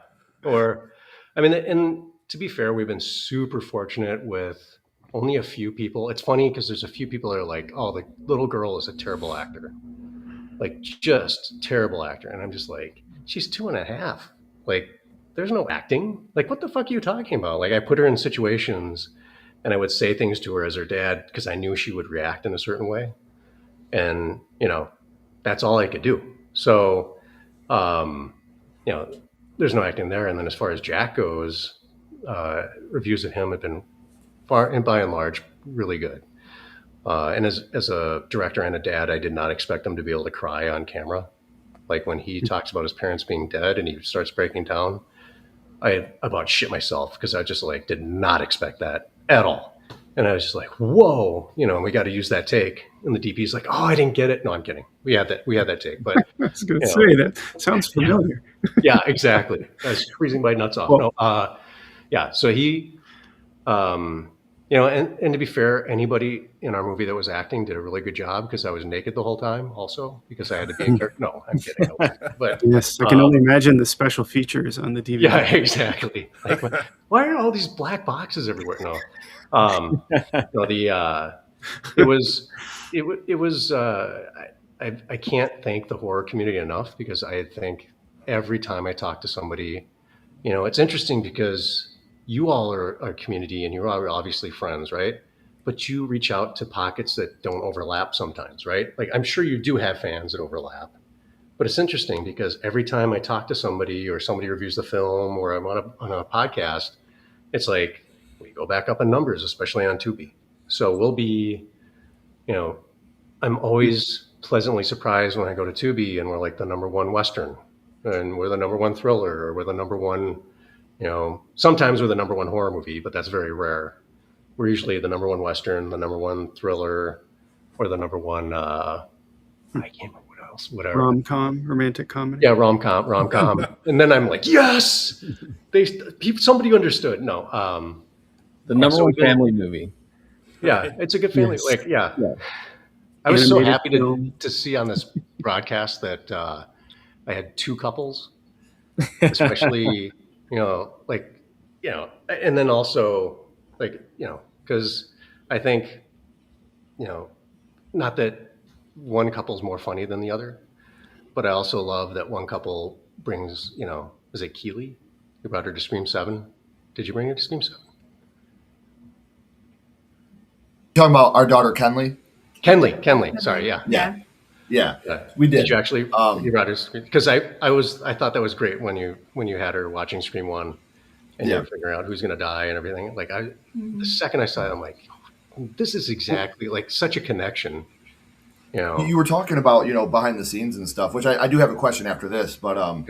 Or, I mean, and to be fair, we've been super fortunate with only a few people. It's funny because there's a few people that are like, oh, the little girl is a terrible actor. Like, just terrible actor. And I'm just like, she's 2.5. Like, there's no acting. Like, what the fuck are you talking about? Like, I put her in situations and I would say things to her as her dad because I knew she would react in a certain way. And, that's all I could do. So, there's no acting there. And then as far as Jack goes, reviews of him have been far and by and large really good. And as a director and a dad, I did not expect him to be able to cry on camera. Like when he talks about his parents being dead and he starts breaking down, I about shit myself because I just like did not expect that at all. And I was just like, whoa, we got to use that take. And the DP's like, oh, I didn't get it. No, I'm kidding. We had that take. But I was going to say that sounds familiar. Yeah, exactly. I was freezing my nuts off. Well, So he And to be fair, anybody in our movie that was acting did a really good job because I was naked the whole time also because I had to be in character. No, I'm kidding. I wasn't. But yes, I can only imagine the special features on the DVD. Yeah, exactly. Like, why are all these black boxes everywhere? No, it was. I can't thank the horror community enough because I think every time I talk to somebody, it's interesting because you all are a community and you're all obviously friends, right? But you reach out to pockets that don't overlap sometimes, right? Like I'm sure you do have fans that overlap, but it's interesting because every time I talk to somebody or somebody reviews the film or I'm on a podcast, it's like we go back up in numbers, especially on Tubi. So we'll be, I'm always pleasantly surprised when I go to Tubi and we're like the number one Western and we're the number one thriller or we're the number one, sometimes we're the number one horror movie, but that's very rare. We're usually the number one Western, the number one thriller, or the number one, I can't remember what else, whatever. Rom-com, romantic comedy. Yeah, rom-com. And then I'm like, yes, somebody understood. No, the number one family movie. Yeah, it's a good family. Yes. Like, yeah. Yeah. I was so Animated happy film. to see on this broadcast that I had two couples, especially, and then also because I think, not that one couple's more funny than the other, but I also love that one couple brings, is it Keely? You brought her to Scream 7. Did you bring her to Scream 7? Talking about our daughter Kenley? Kenley. Sorry, yeah. Yeah, we did. Did you actually? You brought her because I thought that was great when you had her watching Scream 1 and you were figuring out who's going to die and everything. Like the second I saw it, I'm like, this is exactly like such a connection. You were talking about behind the scenes and stuff, which I do have a question after this, but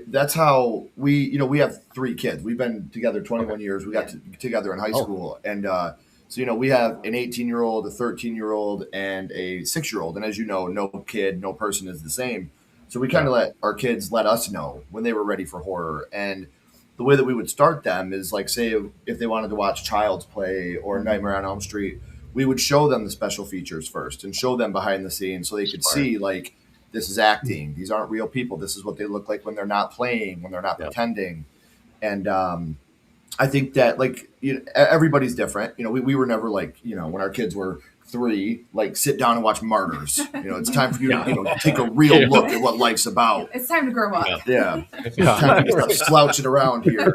that's how we have 3 kids. We've been together 21 years. We got together in high school, and so we have an 18-year-old, a 13-year-old, and a 6-year-old. And as you know, no kid, no person is the same. So we kind of let our kids let us know when they were ready for horror. And the way that we would start them is like, say, if they wanted to watch Child's Play or Nightmare on Elm Street, we would show them the special features first and show them behind the scenes so they could see, like, this is acting. These aren't real people. This is what they look like when they're not playing, when they're not pretending. And I think that, like, everybody's different. We were never like, when our kids were 3, like, sit down and watch Martyrs. It's time for you to take a real look at what life's about. It's time to grow up. Yeah. It's time to stop slouching around here.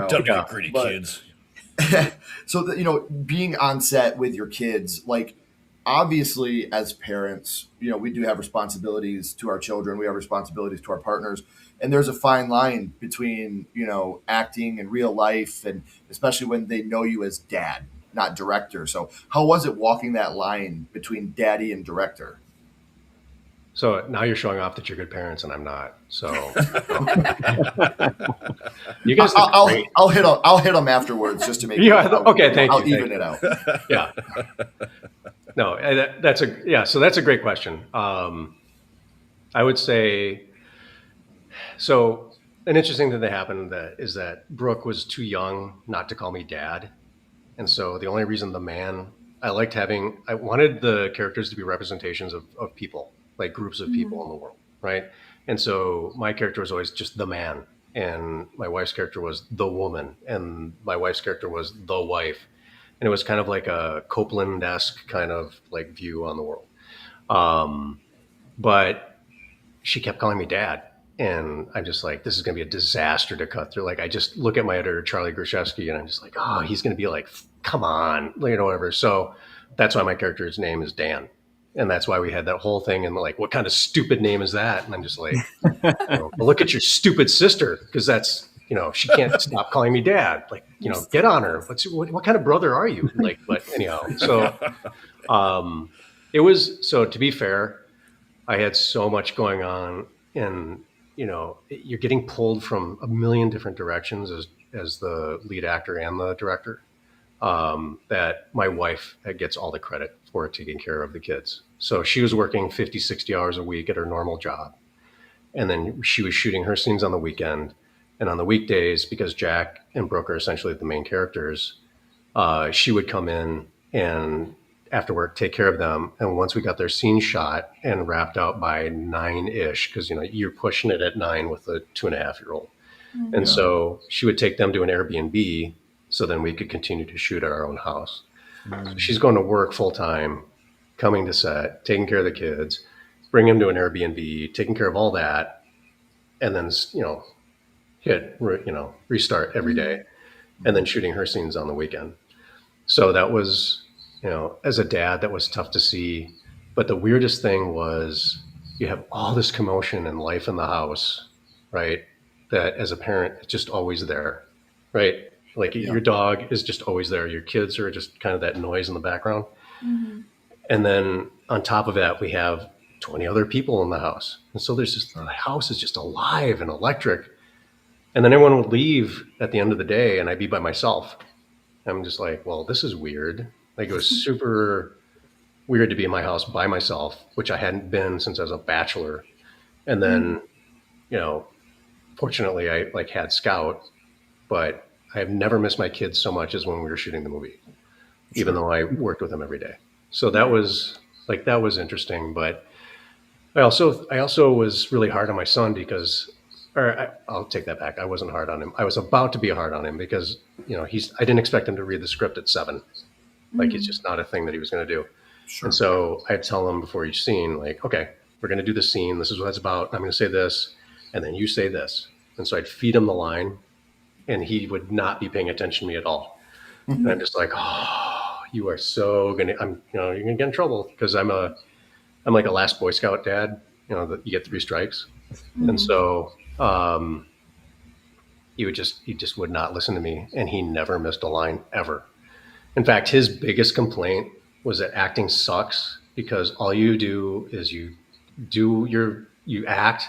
Don't be pretty kids. So, being on set with your kids, like, obviously as parents, we do have responsibilities to our children. We have responsibilities to our partners. And there's a fine line between, acting and real life, and especially when they know you as dad, not director. So how was it walking that line between daddy and director? So now you're showing off that you're good parents and I'm not. So you guys, I'll hit them afterwards just to make okay. Thank you. I'll even it out. Yeah. No, so that's a great question. I would say, so an interesting thing that happened is that Brooke was too young not to call me dad. And so the only reason I wanted the characters to be representations of people, like groups of people in the world, right? And so my character was always just the man, and my wife's character was the woman, and my wife's character was the wife. And it was kind of like a Copeland-esque kind of like view on the world. But she kept calling me dad. And I'm just like, this is going to be a disaster to cut through. Like, I just look at my editor, Charlie Grishevsky, and I'm just like, oh, he's going to be like, come on, whatever. So that's why my character's name is Dan. And that's why we had that whole thing. And like, what kind of stupid name is that? And I'm just like, look at your stupid sister. Because that's, she can't stop calling me dad. Like, get on her. What kind of brother are you? Like, but anyhow, so to be fair, I had so much going on, and you're getting pulled from a million different directions as the lead actor and the director, that my wife gets all the credit for taking care of the kids. So she was working 50, 60 hours a week at her normal job. And then she was shooting her scenes on the weekend. And on the weekdays, because Jack and Brooke are essentially the main characters, she would come in and after work take care of them. And once we got their scene shot and wrapped out by 9-ish, because you're pushing it at 9 with a 2.5-year-old. And so she would take them to an Airbnb so then we could continue to shoot at our own house. So she's going to work full time, coming to set, taking care of the kids, bring them to an Airbnb, taking care of all that, and then restart every day, and then shooting her scenes on the weekend. So that was, as a dad, that was tough to see. But the weirdest thing was you have all this commotion and life in the house, right? That as a parent, it's just always there, right? Like your dog is just always there. Your kids are just kind of that noise in the background. Mm-hmm. And then on top of that, we have 20 other people in the house. And so there's just, the house is just alive and electric. And then everyone would leave at the end of the day and I'd be by myself. I'm just like, well, this is weird. Like it was super weird to be in my house by myself, which I hadn't been since I was a bachelor. And then, fortunately I had Scout, but I have never missed my kids so much as when we were shooting the movie, even though I worked with them every day. So that was interesting. But I also was really hard on my son because, I'll take that back. I wasn't hard on him. I was about to be hard on him because, I didn't expect him to read the script at 7. Like it's just not a thing that he was going to do. Sure. And so I'd tell him before each scene, like, okay, we're going to do this scene. This is what it's about. I'm going to say this. And then you say this. And so I'd feed him the line and he would not be paying attention to me at all. Mm-hmm. And I'm just like, oh, you are so going to, you're going to get in trouble because I'm like a last Boy Scout dad, you get 3 strikes. Mm-hmm. And so, he just would not listen to me and he never missed a line ever. In fact, his biggest complaint was that acting sucks because all you do is you act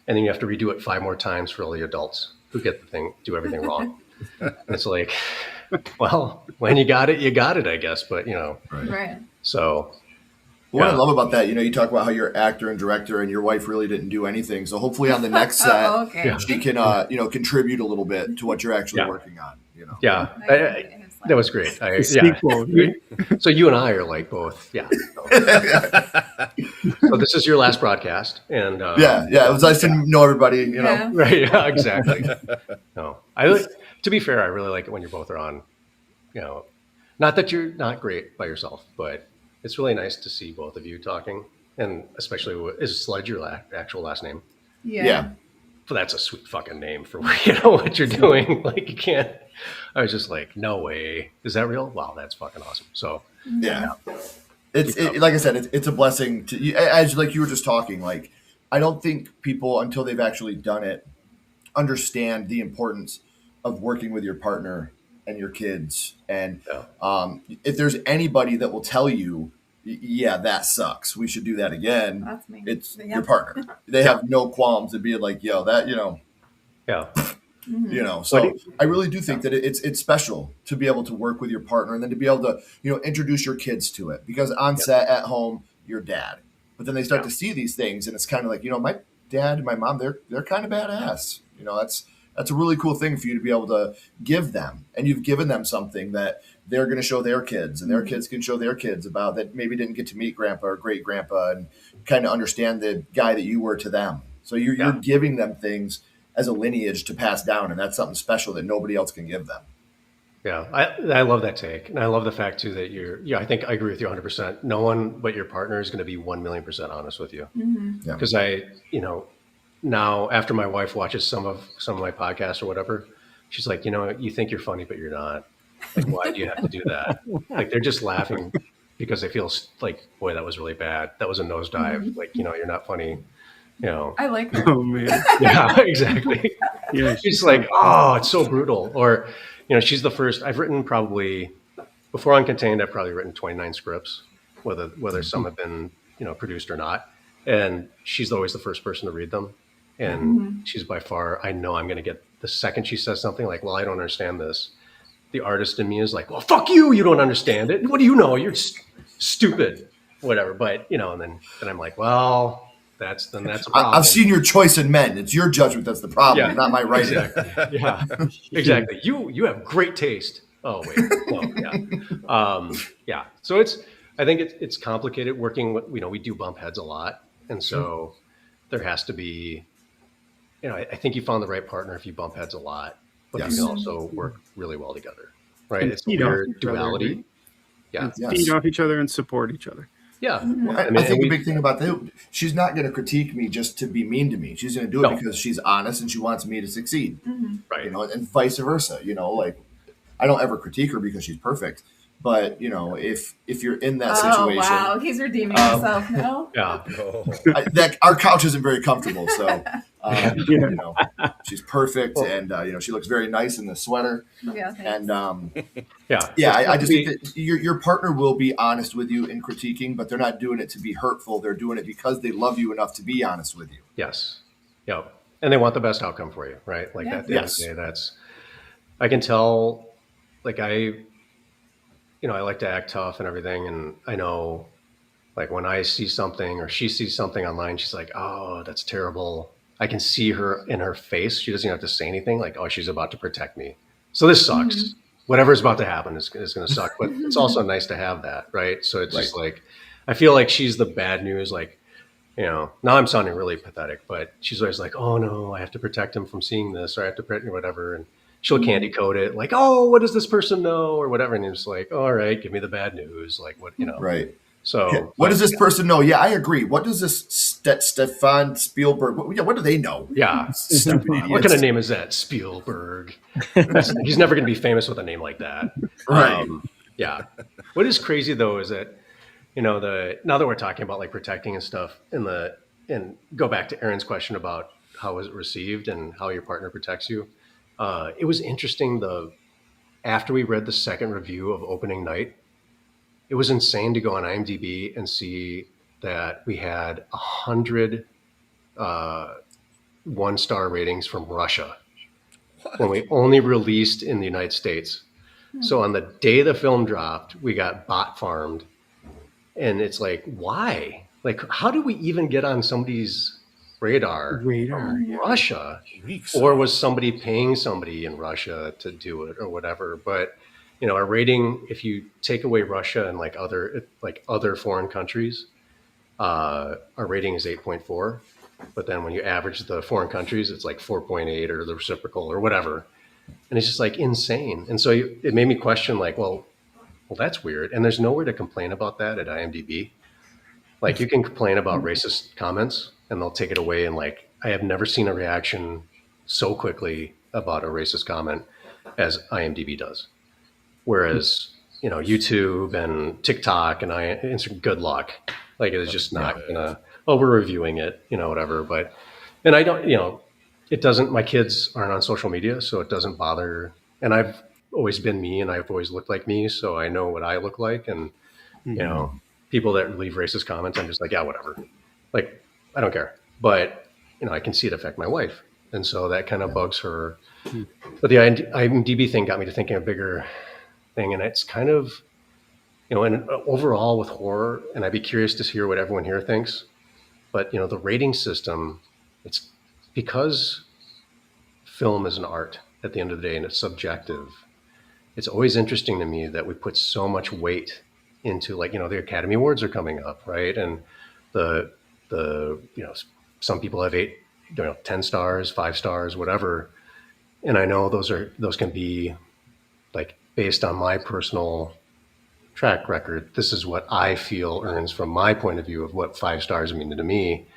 and then you have to redo it 5 more times for all the adults who get the thing, do everything wrong. It's like, well, when you got it, I guess. But, Right. So. What I love about that, you talk about how you're an actor and director and your wife really didn't do anything. So hopefully on the next set, she can, contribute a little bit to what you're actually working on, Yeah. That was great. So you and I are like both. Yeah. So this is your last broadcast. And it was nice to know everybody, know. Right. Yeah, exactly. No, to be fair, I really like it when you both are on, not that you're not great by yourself, but it's really nice to see both of you talking. And especially, is Sludge your actual last name? Yeah. But that's a sweet fucking name for what you're doing. Like you can't. I was just like, no way. Is that real? Wow, that's fucking awesome. So yeah. It's like I said, it's a blessing to as like you were just talking. Like I don't think people until they've actually done it understand the importance of working with your partner and your kids. And if there's anybody that will tell you, yeah, that sucks, we should do that again. That's me. It's your partner. They have no qualms of being like, yo, that Yeah. Mm-hmm. So I really do think that it's special to be able to work with your partner and then to be able to, introduce your kids to it because on set at home, your dad, but then they start to see these things and it's kind of like, my dad and my mom, they're kind of badass. That's a really cool thing for you to be able to give them. And you've given them something that they're going to show their kids and their kids can show their kids about that maybe didn't get to meet grandpa or great grandpa and kind of understand the guy that you were to them. So you're giving them things as a lineage to pass down. And that's something special that nobody else can give them. Yeah. I love that take. And I love the fact too that I think I agree with you 100%. No one but your partner is going to be 1,000,000% honest with you. Mm-hmm. Yeah. Because now after my wife watches some of my podcasts or whatever, she's like, you think you're funny, but you're not. Like, why do you have to do that? Like, they're just laughing because they feel like, boy, that was really bad. That was a nosedive. Mm-hmm. Like, you're not funny. I like her. Oh man. Yeah, exactly. Yeah, she's like, oh, it's so brutal. Or, she's the first. I've written probably before Uncontained. I've probably written 29 scripts, whether some have been produced or not. And she's always the first person to read them. And she's by far. I know I'm going to get the second she says something like, well, I don't understand this. The artist in me is like, well, fuck you. You don't understand it. What do you know? You're stupid. Whatever. But and then I'm like, well. That's a problem. I've seen your choice in men. It's your judgment that's the problem, not my writing. Exactly. Yeah, exactly. You have great taste. Oh wait, no, yeah. So I think it's complicated working with, we do bump heads a lot. And so there has to be, I think you found the right partner if you bump heads a lot, but you can also work really well together, right? And It's a feed off weird each other, duality. right? Yeah. And feed off each other and support each other. Yeah. Well, I think the big thing about that, she's not going to critique me just to be mean to me. She's going to do it because she's honest and she wants me to succeed. Right. And vice versa. Like I don't ever critique her because she's perfect. But if you're in that situation, wow, he's redeeming himself now. Yeah, our couch isn't very comfortable, so she's perfect, and she looks very nice in the sweater. Yeah, thanks. And I just think that your partner will be honest with you in critiquing, but they're not doing it to be hurtful. They're doing it because they love you enough to be honest with you. Yes. Yeah, and they want the best outcome for you, right? Like at the end of the day, I can tell. Like I like to act tough and everything. And I know, like, when I see something or she sees something online, she's like, oh, that's terrible. I can see her in her face. She doesn't have to say anything, like, oh, she's about to protect me. So this sucks. Whatever's about to happen is going to suck. But it's also nice to have that, right? So it's just like, I feel like she's the bad news. Like, now I'm sounding really pathetic, but she's always like, oh, no, I have to protect him from seeing this, or I have to protect whatever. And she'll candy coat it, like, oh, what does this person know, or whatever. And it's like, all right, give me the bad news, like what. Right. So what does this person know? Yeah, I agree. What does this Stefan Spielberg? What do they know? Yeah. What kind of name is that? Spielberg. He's never going to be famous with a name like that. Right. Yeah. What is crazy though is that now that we're talking about like protecting and stuff, and go back to Aaron's question about how was it received and how your partner protects you. It was interesting. After we read the second review of opening night, it was insane to go on IMDb and see that we had 100 one-star ratings from Russia when we only released in the United States. So on the day the film dropped, we got bot farmed, and it's like, why? Like, how do we even get on somebody's radar from Russia? Or was somebody paying somebody in Russia to do it or whatever? But our rating, if you take away Russia and like other foreign countries, our rating is 8.4. But then when you average the foreign countries, it's like 4.8 or the reciprocal or whatever. And it's just like insane. And so it made me question, like, well, that's weird. And there's nowhere to complain about that at IMDb. Like, you can complain about racist comments and they'll take it away. And like, I have never seen a reaction so quickly about a racist comment as IMDb does. Whereas, YouTube and TikTok and Instagram, good luck. Like, it's just not gonna, we're reviewing it, whatever. But, and I don't, it doesn't, my kids aren't on social media, so it doesn't bother. And I've always been me and I've always looked like me. So I know what I look like. And, people that leave racist comments, I'm just like, yeah, whatever. Like, I don't care. But, I can see it affect my wife. And so that kind of bugs her. But the IMDb thing got me to thinking a bigger thing. And it's kind of, and overall with horror, and I'd be curious to hear what everyone here thinks. But, the rating system, it's because film is an art at the end of the day and it's subjective. It's always interesting to me that we put so much weight into, like, the Academy Awards are coming up, right? And the some people have 10 stars, 5 stars, whatever. And I know those can be like based on my personal track record. This is what I feel earns from my point of view of what 5 stars mean to me.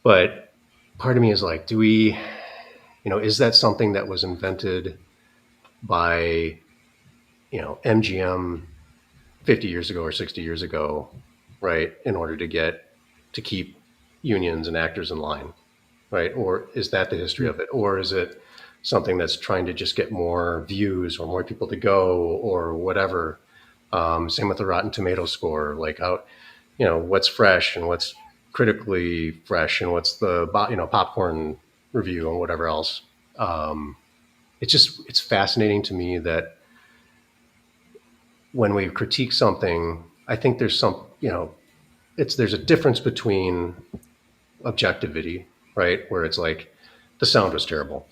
But part of me is like, do we, is that something that was invented by, MGM 50 years ago or 60 years ago, right? In order to keep unions and actors in line, right? Or is that the history of it? Or is it something that's trying to just get more views or more people to go or whatever? Same with the Rotten Tomatoes score, like how, what's fresh and what's critically fresh and what's the, popcorn review and whatever else. It's fascinating to me that when we critique something, I think there's there's a difference between objectivity, right? Where it's like, the sound was terrible.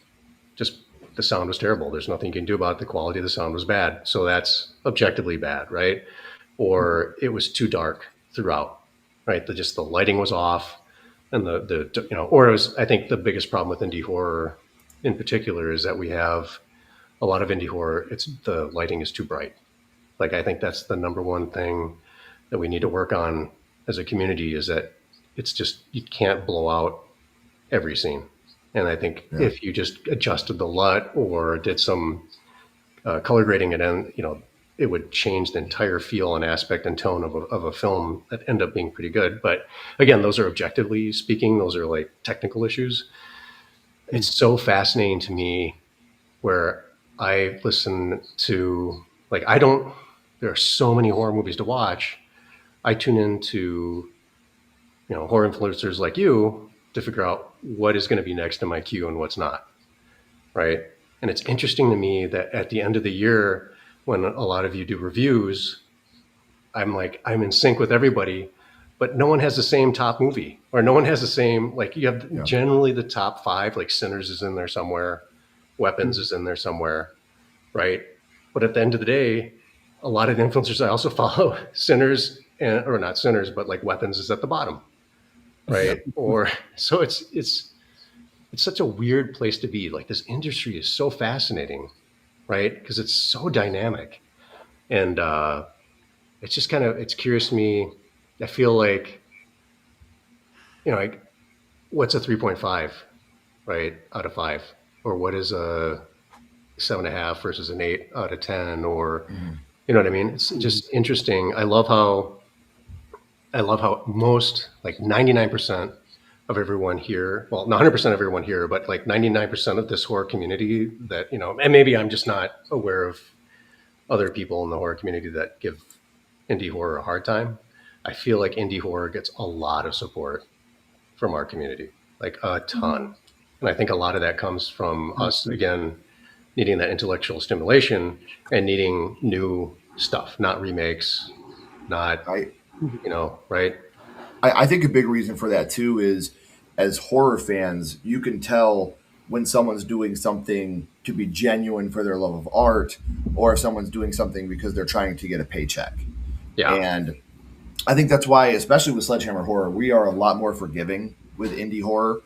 the sound was terrible. There's nothing you can do about it. The quality of the sound was bad. So that's objectively bad, right? Or it was too dark throughout, right? Just the lighting was off, and or it was. I think the biggest problem with indie horror, in particular, is that we have a lot of indie horror. The lighting is too bright. Like, I think that's the number one thing that we need to work on as a community, is that it's just, you can't blow out every scene. And I think if you just adjusted the LUT or did some color grading, and then, it would change the entire feel and aspect and tone of a film that end up being pretty good. But again, those are, objectively speaking, those are like technical issues. It's so fascinating to me where I listen to, like, there are so many horror movies to watch. I tune into, horror influencers like you to figure out what is going to be next in my queue and what's not, right? And it's interesting to me that at the end of the year, when a lot of you do reviews, I'm in sync with everybody, but no one has the same top movie, or no one has the same, like, you have generally the top 5, like Sinners is in there somewhere, Weapons is in there somewhere, right? But at the end of the day, a lot of the influencers I also follow, Sinners, or not Sinners, but like Weapons is at the bottom, right? Or so it's such a weird place to be. Like, this industry is so fascinating, right? Because it's so dynamic, and it's just it's curious to me. I feel like, like, what's a 3.5, right, out of 5, or what is a 7.5 versus an 8 out of 10, or you know what I mean? It's just interesting. I love how most, like 99% of everyone here, well, not 100% of everyone here, but like 99% of this horror community that, and maybe I'm just not aware of other people in the horror community that give indie horror a hard time. I feel like indie horror gets a lot of support from our community, like a ton. And I think a lot of that comes from us, again, needing that intellectual stimulation and needing new stuff, not remakes, not, right? I think a big reason for that too is, as horror fans, you can tell when someone's doing something to be genuine for their love of art, or if someone's doing something because they're trying to get a paycheck. Yeah. And I think that's why, especially with Sledgehammer Horror, we are a lot more forgiving with indie horror.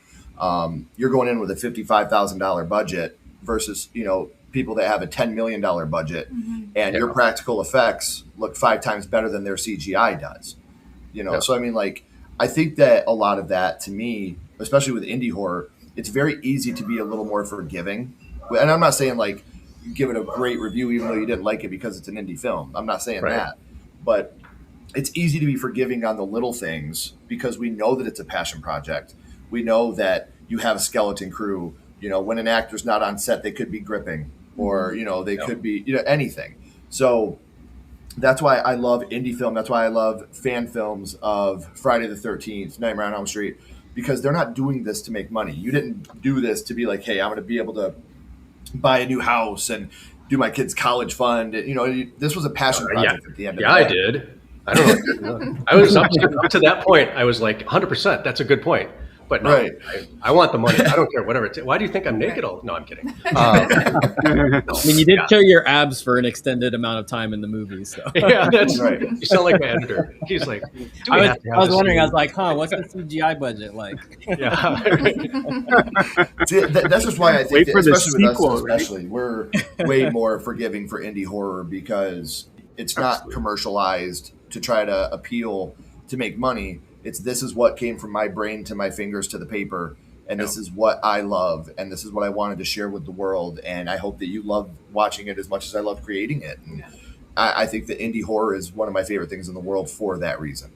You're going in with a $55,000 budget versus, people that have a $10 million budget, and your practical effects look 5 times better than their CGI does. So I mean, like, I think that a lot of that, to me, especially with indie horror, it's very easy to be a little more forgiving. And I'm not saying, like, give it a great review even though you didn't like it because it's an indie film. I'm not saying that. But it's easy to be forgiving on the little things because we know that it's a passion project. We know that you have a skeleton crew. When an actor's not on set, they could be gripping, or, they could be, anything. So that's why I love indie film. That's why I love fan films of Friday the 13th, Nightmare on Elm Street, because they're not doing this to make money. You didn't do this to be like, hey, I'm going to be able to buy a new house and do my kids' college fund. This was a passion project at the end of the day. I did. I don't know. I was up to that point. I was like, 100%. That's a good point. But no, I want the money. I don't care, whatever. Why do you think I'm naked? No, I'm kidding. I mean, you did show your abs for an extended amount of time in the movie. So yeah, that's right. You sound like my editor. He's like, I was wondering. I was like, what's the CGI budget like? Yeah. See, that's just why I think, especially with us, especially, we're way more forgiving for indie horror because it's not commercialized to try to appeal to make money. This is what came from my brain to my fingers to the paper, and this is what I love, and this is what I wanted to share with the world, and I hope that you love watching it as much as I love creating it. And I think that indie horror is one of my favorite things in the world for that reason.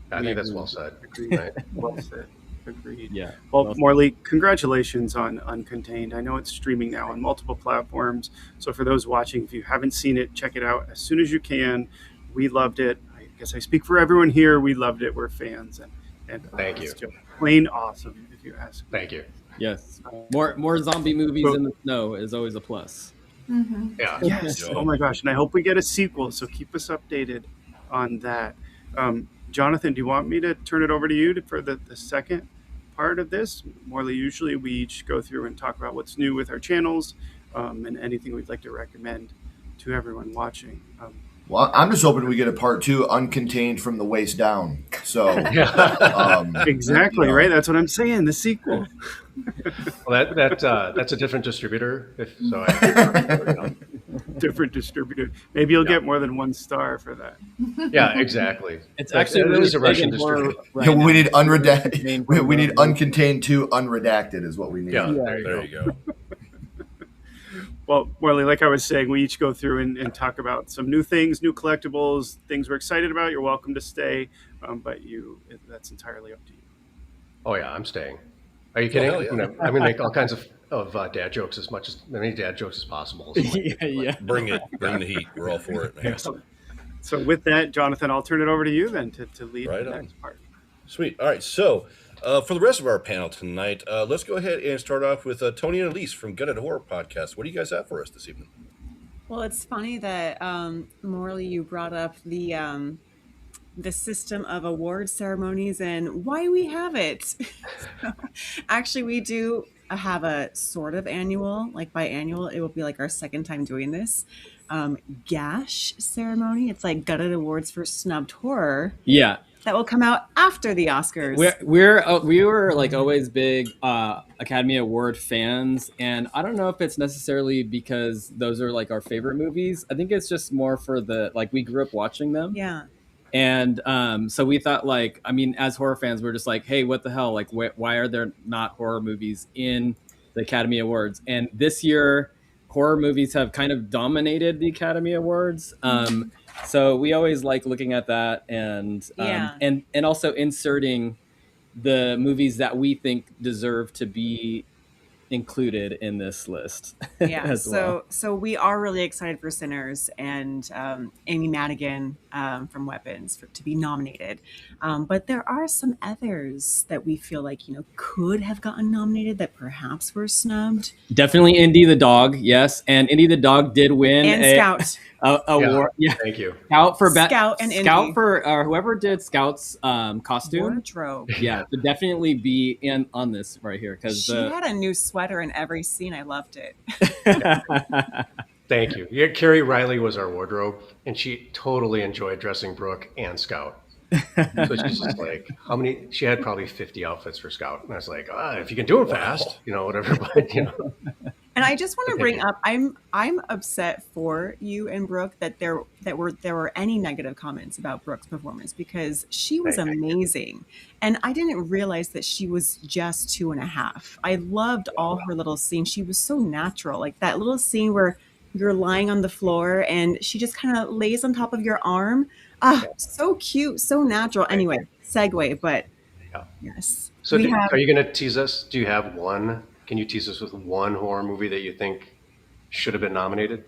I think that's well said. Right? Well said. Agreed. Yeah. Well, Morley, congratulations on Uncontained. I know it's streaming now on multiple platforms, so for those watching, if you haven't seen it, check it out as soon as you can. We loved it. I guess I speak for everyone here. We loved it. We're fans, and thank you. Just plain awesome, if you ask me. Thank you. Yes, more zombie movies in the snow is always a plus. Yeah. Yes. Oh my gosh, and I hope we get a sequel. So keep us updated on that. Jonathan, do you want me to turn it over to you for the second part of this. Morley, usually we each go through and talk about what's new with our channels and anything we'd like to recommend to everyone watching. Well, I'm just hoping we get a part 2, Uncontained from the waist down. So exactly, you know. right? That's what I'm saying. The sequel. Well, that's a different distributor. Different distributor. Maybe you'll get more than 1 star for that. Yeah, exactly. It's actually really a Russian distributor. right we need now. unredacted. We need Uncontained 2 unredacted is what we need. Yeah, There you go. Well, Morley, like I was saying, we each go through and talk about some new things, new collectibles, things we're excited about. You're welcome to stay, but that's entirely up to you. Oh yeah, I'm staying. Are you kidding? hell yeah. I'm gonna make all kinds of dad jokes, as many dad jokes as possible. So yeah. Bring it. Bring the heat. We're all for it, man. So with that, Jonathan, I'll turn it over to you then to lead Right the on. next part. Sweet. All right. So for the rest of our panel tonight, let's go ahead and start off with Tony and Elise from Gutted Horror Podcast. What do you guys have for us this evening? Well, it's funny that Morley, you brought up the system of award ceremonies and why we have it. So, actually, we do have a sort of annual, like biannual. It will be like our second time doing this. Gash ceremony. It's like Gutted Awards for snubbed horror. Yeah. That will come out after the Oscars. We were like always big Academy Award fans, and I don't know if it's necessarily because those are like our favorite movies. I think it's just more for we grew up watching them. Yeah. And so we thought, like, I mean, as horror fans, we're just like, hey, what the hell? Like, why are there not horror movies in the Academy Awards? And this year, horror movies have kind of dominated the Academy Awards. So we always like looking at that and also inserting the movies that we think deserve to be included in this list. Yeah. as well. So we are really excited for Sinners and Amy Madigan from Weapons to be nominated. But there are some others that we feel like, could have gotten nominated that perhaps were snubbed. Definitely Indy the dog, yes, and Indy the dog did win And Scout. award. Yeah, thank you. Scout for Scout and Scout Indy. for whoever did Scout's costume. Wardrobe. Yeah, to definitely be on this right here because She had a new sweater in every scene. I loved it. Thank you. Yeah, Carrie Riley was our wardrobe, and she totally enjoyed dressing Brooke and Scout. So she's just like, how many? She had probably 50 outfits for Scout, and I was like, if you can do it fast, whatever. But And I just want to bring up, I'm upset for you and Brooke that there were any negative comments about Brooke's performance because she was amazing, and I didn't realize that she was just 2.5. I loved all her little scenes. She was so natural, like that little scene where you're lying on the floor and she just kind of lays on top of your arm. So cute, so natural. Anyway, segue, but yes. So are you going to tease us? Do you have one? Can you tease us with one horror movie that you think should have been nominated?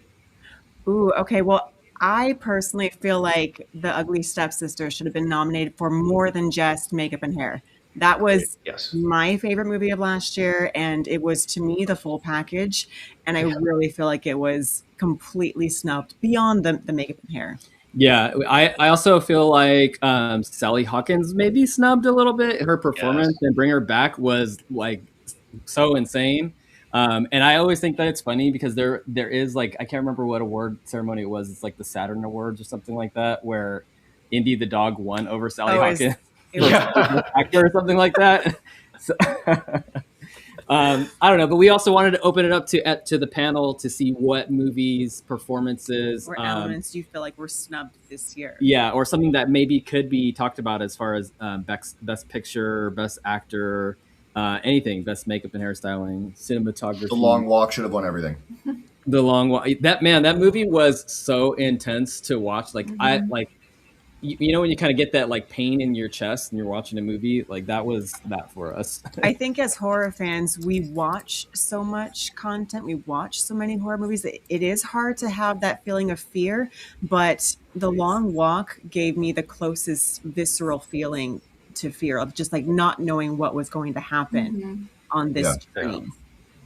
Ooh, okay. Well, I personally feel like The Ugly Stepsister should have been nominated for more than just makeup and hair. That was my favorite movie of last year, and it was, to me, the full package. And I really feel like it was completely snubbed beyond the makeup and hair. Yeah, I also feel like Sally Hawkins maybe snubbed a little bit. Her performance and Bring Her Back was like so insane. And I always think that it's funny because there is like, I can't remember what award ceremony it was. It's like the Saturn Awards or something like that, where Indy the dog won over Sally Hawkins. Actor or something like that. So, I don't know, but we also wanted to open it up to the panel to see what movies, performances, or elements you feel like were snubbed this year. Yeah, or something that maybe could be talked about as far as best picture, best actor, anything, best makeup and hairstyling, cinematography. The Long Walk should have won everything. The Long Walk. That movie was so intense to watch. Like you know when you kind of get that like pain in your chest and you're watching a movie, like that was that for us. I think as horror fans, we watch so much content, we watch so many horror movies that it is hard to have that feeling of fear, but The Long Walk gave me the closest visceral feeling to fear of just like not knowing what was going to happen on this screen.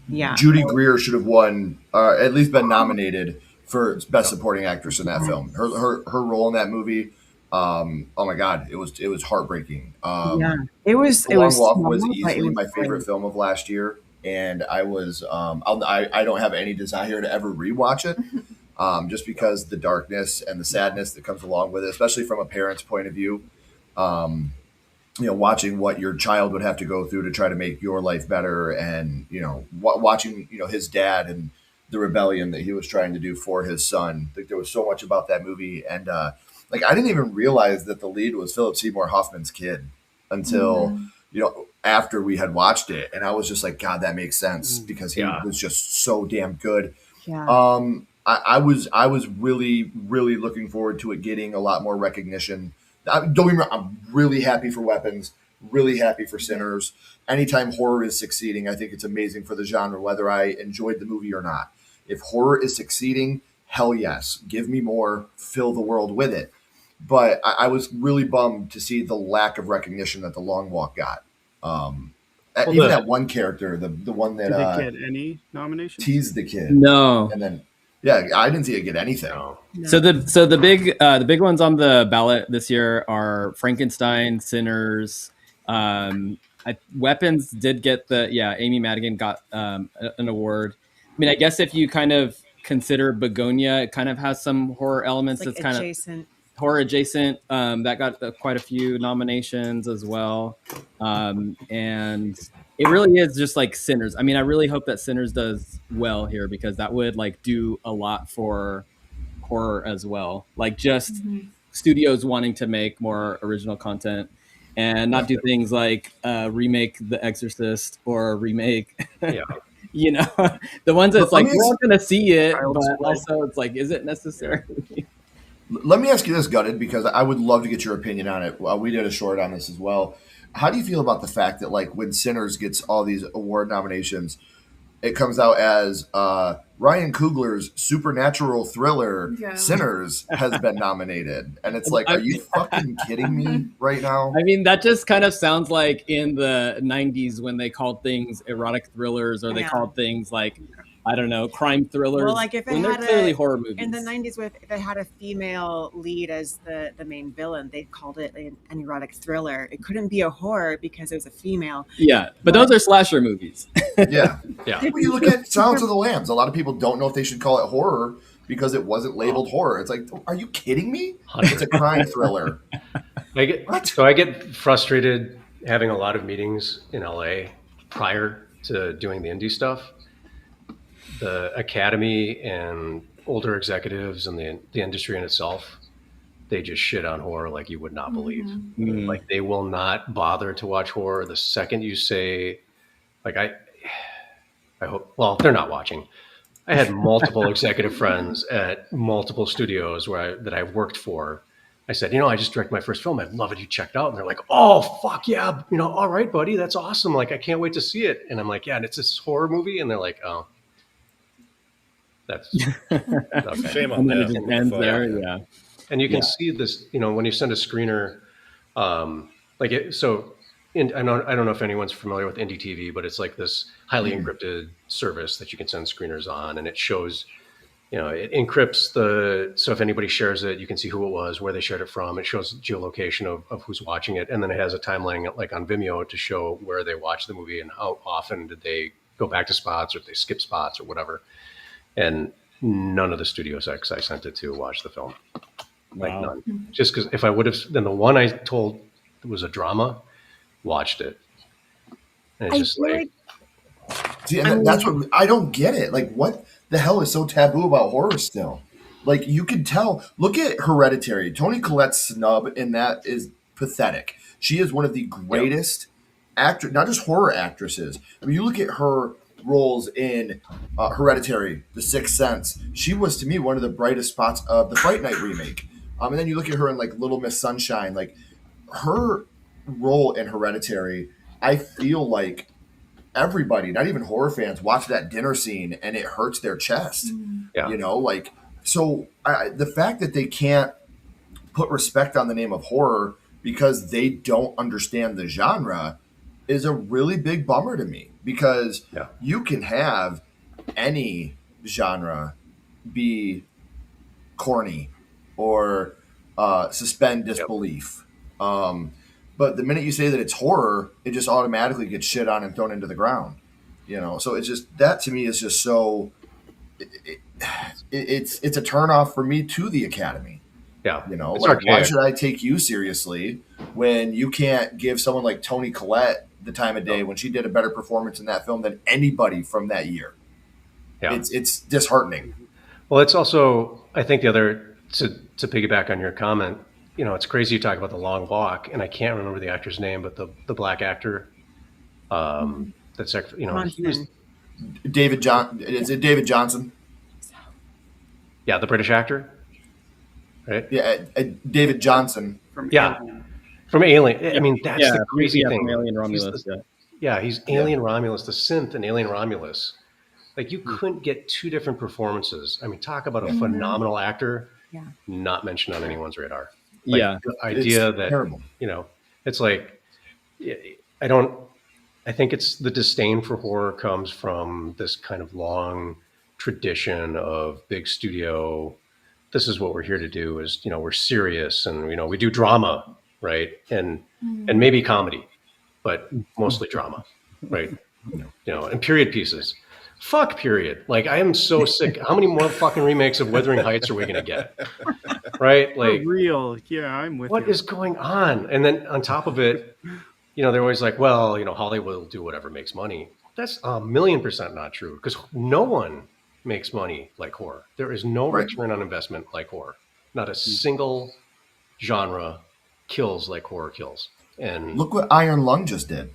Yeah. Judy Greer should have won, at least been nominated for Best Supporting Actress in that film. Her role in that movie Oh my God, it was heartbreaking. Yeah, it was. The It Long was Walk small, was but it easily was my favorite great. film of last year, and I was I don't have any desire to ever rewatch it, just because the darkness and the sadness that comes along with it, especially from a parent's point of view. Um, watching what your child would have to go through to try to make your life better, and watching his dad and the rebellion that he was trying to do for his son. Like, there was so much about that movie, and like, I didn't even realize that the lead was Philip Seymour Hoffman's kid until after we had watched it, and I was just like, God, that makes sense because he was just so damn good. Yeah. I was really, really looking forward to it getting a lot more recognition. Don't get me wrong, I'm really happy for Weapons, really happy for Sinners. Anytime horror is succeeding, I think it's amazing for the genre, whether I enjoyed the movie or not. If horror is succeeding, hell yes, give me more, fill the world with it. But I was really bummed to see the lack of recognition that The Long Walk got. Even that one character, the one that Did it get any nominations? teased the kid. No. And then, yeah, I didn't see it get anything. No. So the big ones on the ballot this year are Frankenstein, Sinners. Weapons did get Amy Madigan got an award. I mean, I guess if you kind of consider Begonia, it kind of has some horror elements. It's like that's kind adjacent. of horror adjacent. That got quite a few nominations as well. And it really is just like Sinners. I mean, I really hope that Sinners does well here, because that would like do a lot for horror as well. Like just studios wanting to make more original content and not do things like remake The Exorcist or remake the ones that's like, we're all gonna see it, but also it's like, is it necessary? Let me ask you this, Gutted, because I would love to get your opinion on it. We did a short on this as well. How do you feel about the fact that, like, when Sinners gets all these award nominations, it comes out as Ryan Coogler's supernatural thriller Sinners has been nominated, and it's like, are you fucking kidding me right now? I mean, that just kind of sounds like in the 90s when they called things erotic thrillers, or they called things like, I don't know, crime thrillers. Well, like if it they're had clearly horror movies. In the 90s, if it had a female lead as the main villain, they called it an erotic thriller. It couldn't be a horror because it was a female. Yeah, but those are slasher movies. Yeah. When you look at Silence of the Lambs, a lot of people don't know if they should call it horror because it wasn't labeled horror. It's like, are you kidding me? It's a crime thriller. I get frustrated having a lot of meetings in LA prior to doing the indie stuff. The Academy and older executives and the industry in itself, they just shit on horror like you would not believe. Like, they will not bother to watch horror the second you say, like, I hope, well, they're not watching. I had multiple executive friends at multiple studios that I worked for. I said, I just directed my first film. I'd love it. You checked out. And they're like, oh, fuck yeah. All right, buddy. That's awesome. Like, I can't wait to see it. And I'm like, yeah, and it's this horror movie. And they're like, oh, that's okay. Shame on And then it them. just ends there. Yeah. And you can see this, when you send a screener, I don't know if anyone's familiar with Indie TV, but it's like this highly encrypted service that you can send screeners on, and it shows, it encrypts so if anybody shares it, you can see who it was, where they shared it from. It shows geolocation of who's watching it, and then it has a timeline like on Vimeo to show where they watched the movie and how often did they go back to spots, or if they skip spots or whatever. And none of the studios I sent it to watched the film. Like, none. Just because if I would have, then the one I told was a drama, watched it. And it's just like, see, and that's what I don't get it. Like, what the hell is so taboo about horror still? Like, you can tell. Look at Hereditary. Toni Collette's snub in that is pathetic. She is one of the greatest actor, not just horror actresses. I mean, you look at her roles in Hereditary, The Sixth Sense. She was, to me, one of the brightest spots of the Fright Night remake. And then you look at her in like Little Miss Sunshine. Like, her role in Hereditary, I feel like everybody, not even horror fans, watch that dinner scene and it hurts their chest. Yeah. So the fact that they can't put respect on the name of horror because they don't understand the genre is a really big bummer to me, because you can have any genre be corny or suspend disbelief. But the minute you say that it's horror, it just automatically gets shit on and thrown into the ground. So it's just that to me is just so. It's a turnoff for me to the Academy. Yeah, why should I take you seriously when you can't give someone like Toni Collette the time of day when she did a better performance in that film than anybody from that year? Yeah, it's disheartening. Well, it's also, I think the other to piggyback on your comment, it's crazy you talk about The Long Walk, and I can't remember the actor's name, but the black actor, that's he was David John. Is it David Johnson? Yeah, the British actor, right? Yeah, David Johnson from Alien. From Alien. I mean, that's the crazy thing. From Alien Romulus. He's Alien Romulus, the synth in Alien Romulus. Like, you couldn't get two different performances. I mean, talk about a phenomenal actor, not mentioned on anyone's radar. Like, the idea that terrible. It's like, I think it's the disdain for horror comes from this kind of long tradition of big studio. This is what we're here to do is, we're serious and, we do drama, right? And maybe comedy, but mostly drama, right? And period pieces. Fuck period. Like, I am so sick. How many more fucking remakes of Wuthering Heights are we going to get? Right? Like, for real. Yeah, I'm with you. What is going on? And then on top of it, they're always like, well, Hollywood will do whatever makes money. That's 1,000,000% not true, because no one makes money like horror. There is no return on investment like horror. Not a single genre kills like horror kills. And look what Iron Lung just did.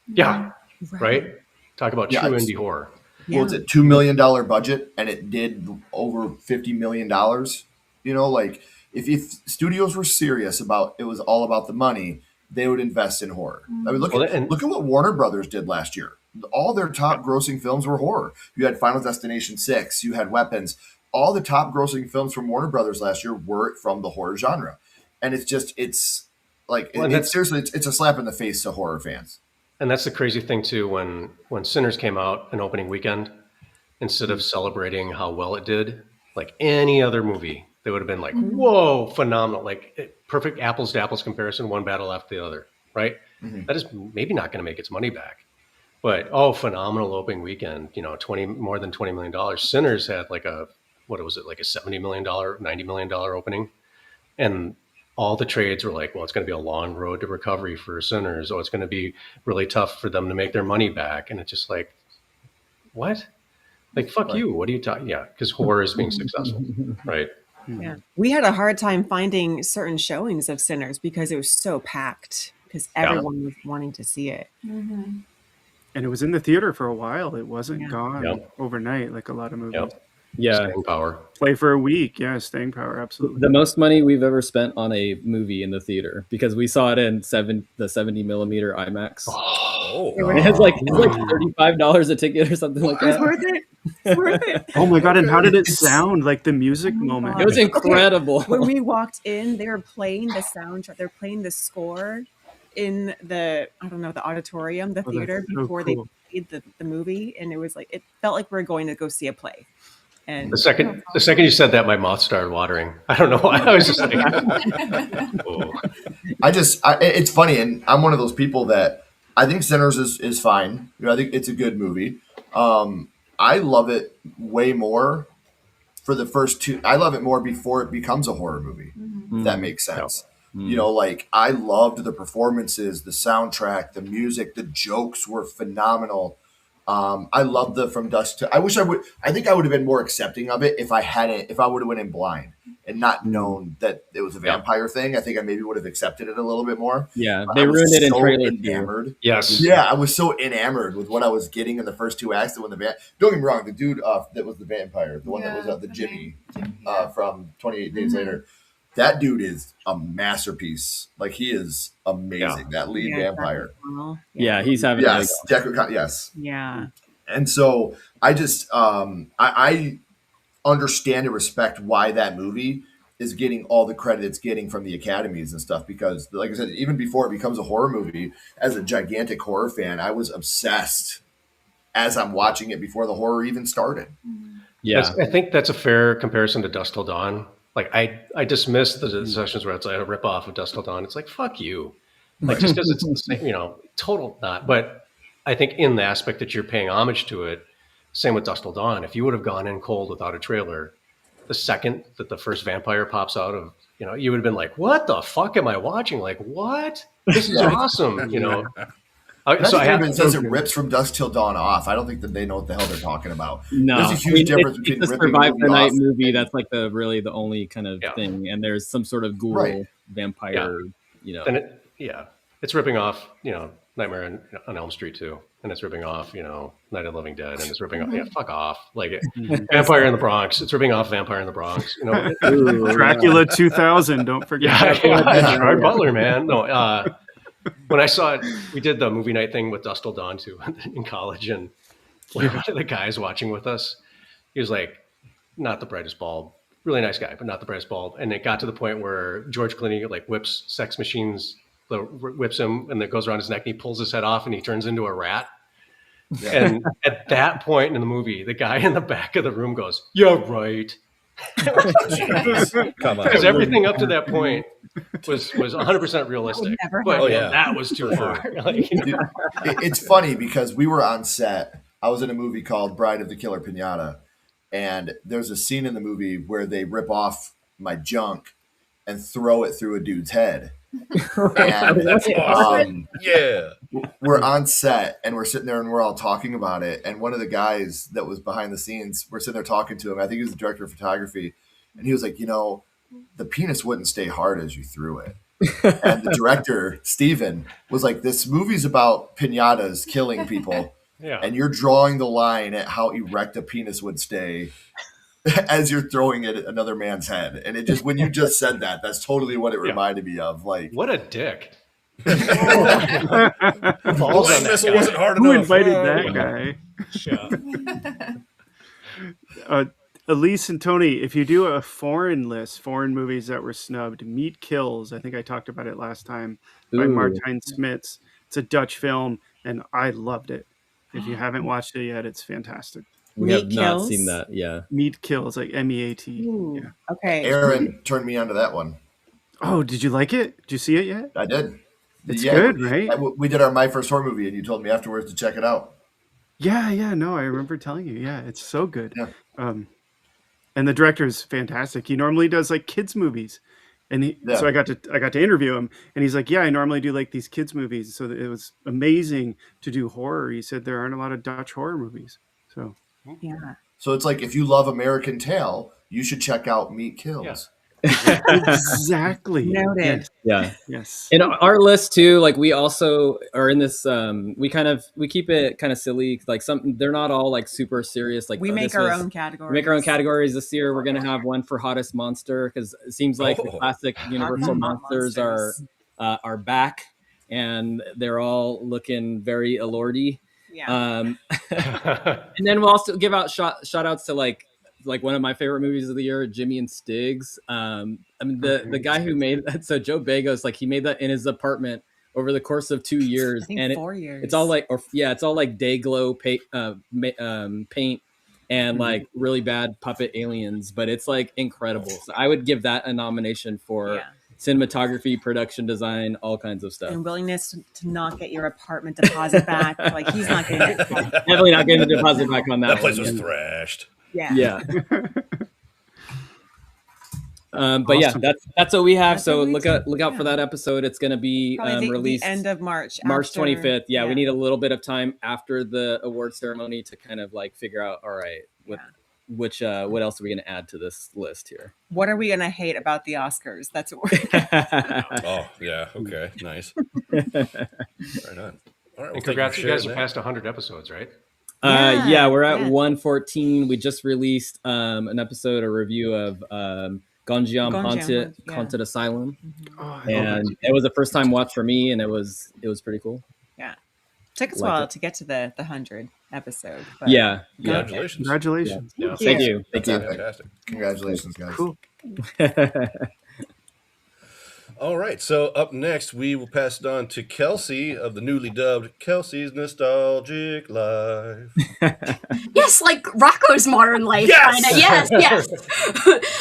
Yeah. Right? Talk about true indie horror. What was it, $2 million budget, and it did over $50 million? Like, if studios were serious about it was all about the money, they would invest in horror. I mean, look at what Warner Brothers did last year. All their top grossing films were horror. You had Final Destination 6, you had Weapons. All the top grossing films from Warner Brothers last year were from the horror genre. And it's seriously, it's a slap in the face to horror fans. And that's the crazy thing too, when Sinners came out an opening weekend, instead of celebrating how well it did, like any other movie, they would have been like, whoa, phenomenal. Like, perfect apples to apples comparison, one battle after the other, right? That is maybe not going to make its money back. But, phenomenal opening weekend, more than $20 million. Sinners had like a $70 million, $90 million opening. And all the trades were like, well, it's going to be a long road to recovery for Sinners. Oh, it's going to be really tough for them to make their money back. And it's just like, what? Like, fuck you. What are you talking? Yeah, because horror is being successful, right? Yeah. We had a hard time finding certain showings of Sinners because it was so packed, because everyone was wanting to see it. And it was in the theater for a while. It wasn't gone overnight like a lot of movies. Staying power. Play for a week. Yeah, staying power. Absolutely. The most money we've ever spent on a movie in the theater, because we saw it in the 70 millimeter IMAX. It's like $35 a ticket or something like that. It's worth it. It's worth it. Oh my God. And how did it sound? Like the music moment. It was incredible. Okay. When we walked in, they were playing the soundtrack. They're playing the score in the auditorium, the theater, before they played the movie. And it was like, it felt like we were going to go see a play. And the second you said that, my mouth started watering. I don't know why. I was just like, it's funny. And I'm one of those people that I think Sinners is fine. I think it's a good movie. I love it way more for the first two. I love it more before it becomes a horror movie. If that makes sense. Like, I loved the performances, the soundtrack, the music, the jokes were phenomenal. I love the From Dusk to. I think I would have been more accepting of it if I would have went in blind and not known that it was a vampire thing. I think I maybe would have accepted it a little bit more. Yeah, they ruined it in trailer. Enamored. Yes. Yeah, I was so enamored with what I was getting in the first two acts. Don't get me wrong, the dude that was the vampire, the one that was the Jimmy from 28 Days Later. That dude is a masterpiece. Like, he is amazing. That lead vampire. Yeah, he's having yes. Yeah. And so I just I understand and respect why that movie is getting all the credit it's getting from the academies and stuff, because, like I said, even before it becomes a horror movie, as a gigantic horror fan, I was obsessed as I'm watching it before the horror even started. Yeah, I think that's a fair comparison to Dusk Till Dawn. like I dismiss the sessions where it's like a rip off of Dusk Till Dawn. It's like, fuck you. Like, just because it's the same, you know, total not. But I think in the aspect that you're paying homage to it, same with Dusk Till Dawn. If you would have gone in cold without a trailer, the second that the first vampire pops out of, you know, you would have been like, what the fuck am I watching? Like, what? This is awesome, you know. So I have, it says it rips from Dusk Till Dawn off. I don't think that they know what the hell they're talking about. No, there's a huge difference between it's a ripping Survive the Night off movie. and, That's like the only kind of thing, and there's some sort of ghoul vampire, you know. And it's ripping off, you know, Nightmare on Elm Street too, and it's ripping off, you know, Night of the Living Dead, and it's ripping off, fuck off, like Vampire in the Bronx. It's ripping off Vampire in the Bronx, you know. Dracula 2000. Don't forget. Gerard Butler, man. No, when I saw it, we did the movie night thing with Dusk Till Dawn too in college, and one of the guys watching with us, he was like, not the brightest bulb, really nice guy, but not the brightest bulb. And it got to the point where George Clooney like whips Sex Machines, whips him, and it goes around his neck, and he pulls his head off, and he turns into a rat. Yeah. And at that point in the movie, the guy in the back of the room goes, "You're right." Come on. Because everything up to that point was 100% realistic. But that was too far. Like, it's funny because we were on set. I was in a movie called Bride of the Killer Pinata, and there's a scene in the movie where they rip off my junk and throw it through a dude's head. And that's awesome. We're on set and we're sitting there and we're all talking about it. And one of the guys that was behind the scenes, we're sitting there talking to him. I think he was the director of photography. And he was like, you know, the penis wouldn't stay hard as you threw it. And the director, Steven, was like, this movie's about pinatas killing people. And you're drawing the line at how erect a penis would stay as you're throwing it at another man's head. And it just, when you just said that, that's totally what it reminded me of. Like, what a dick. The missile wasn't hard enough. Who invited that guy? Elise and Tony, if you do a foreign list, foreign movies that were snubbed, Meat Kills, I think I talked about it last time, by Martijn Smits. It's a Dutch film, and I loved it. If you haven't watched it yet, it's fantastic. We have not seen that. Yeah, Meat Kills, like MEAT. Yeah. Okay. Aaron turned me onto that one. Oh, did you like it? Did you see it yet? I did. It's good, right? We did our My First Horror Movie, and you told me afterwards to check it out. Yeah. No, I remember telling you. Yeah, it's so good. Yeah. And the director is fantastic. He normally does like kids movies, and so I got to interview him, and he's like, "Yeah, I normally do like these kids movies." So it was amazing to do horror. He said there aren't a lot of Dutch horror movies. So yeah. So it's like if you love American Tail, you should check out Meat Kills. Yeah. Exactly. Noted. Yes. In our list too, like we also are in this. We keep it kind of silly. Like they're not all like super serious. Like we make our own categories. We make our own categories this year. We're gonna have one for hottest monster because it seems like the classic Universal monsters are back, and they're all looking very alordy. Yeah. And then we'll also give out shout outs to like one of my favorite movies of the year, Jimmy and Stiggs. I mean, the guy who made that, so Joe Bagos, like he made that in his apartment over the course of 2 years. I think and 4 years. It's all like, it's all like day glow paint and like really bad puppet aliens, but it's like incredible. So I would give that a nomination for cinematography, production design, all kinds of stuff. And willingness to not get your apartment deposit back. Like he's not getting it. Definitely not getting the deposit back on that. That place was thrashed. Yeah. But awesome. That's what we have. So look out for that episode. It's going to be released the end of March 25th. Yeah, we need a little bit of time after the award ceremony to kind of like figure out, all right, what else are we going to add to this list here? What are we going to hate about the Oscars? That's what we're Oh, yeah. Okay. Nice. Right on. All right. Well, congrats. You guys are past 100 episodes, right? We're at 114. We just released an episode, a review of Gonjiam Haunted Asylum. Mm-hmm. And it was a first time watch for me, and it was pretty cool. Yeah. Took us a while to get to the 100 episode. But Congratulations. Yeah. Thank you. Fantastic. Congratulations, guys. Cool. All right, so up next, we will pass it on to Kelsey of the newly dubbed Kelsey's Nostalgic Life. Yes, like Rocco's Modern Life. Yes! Kinda. Yes.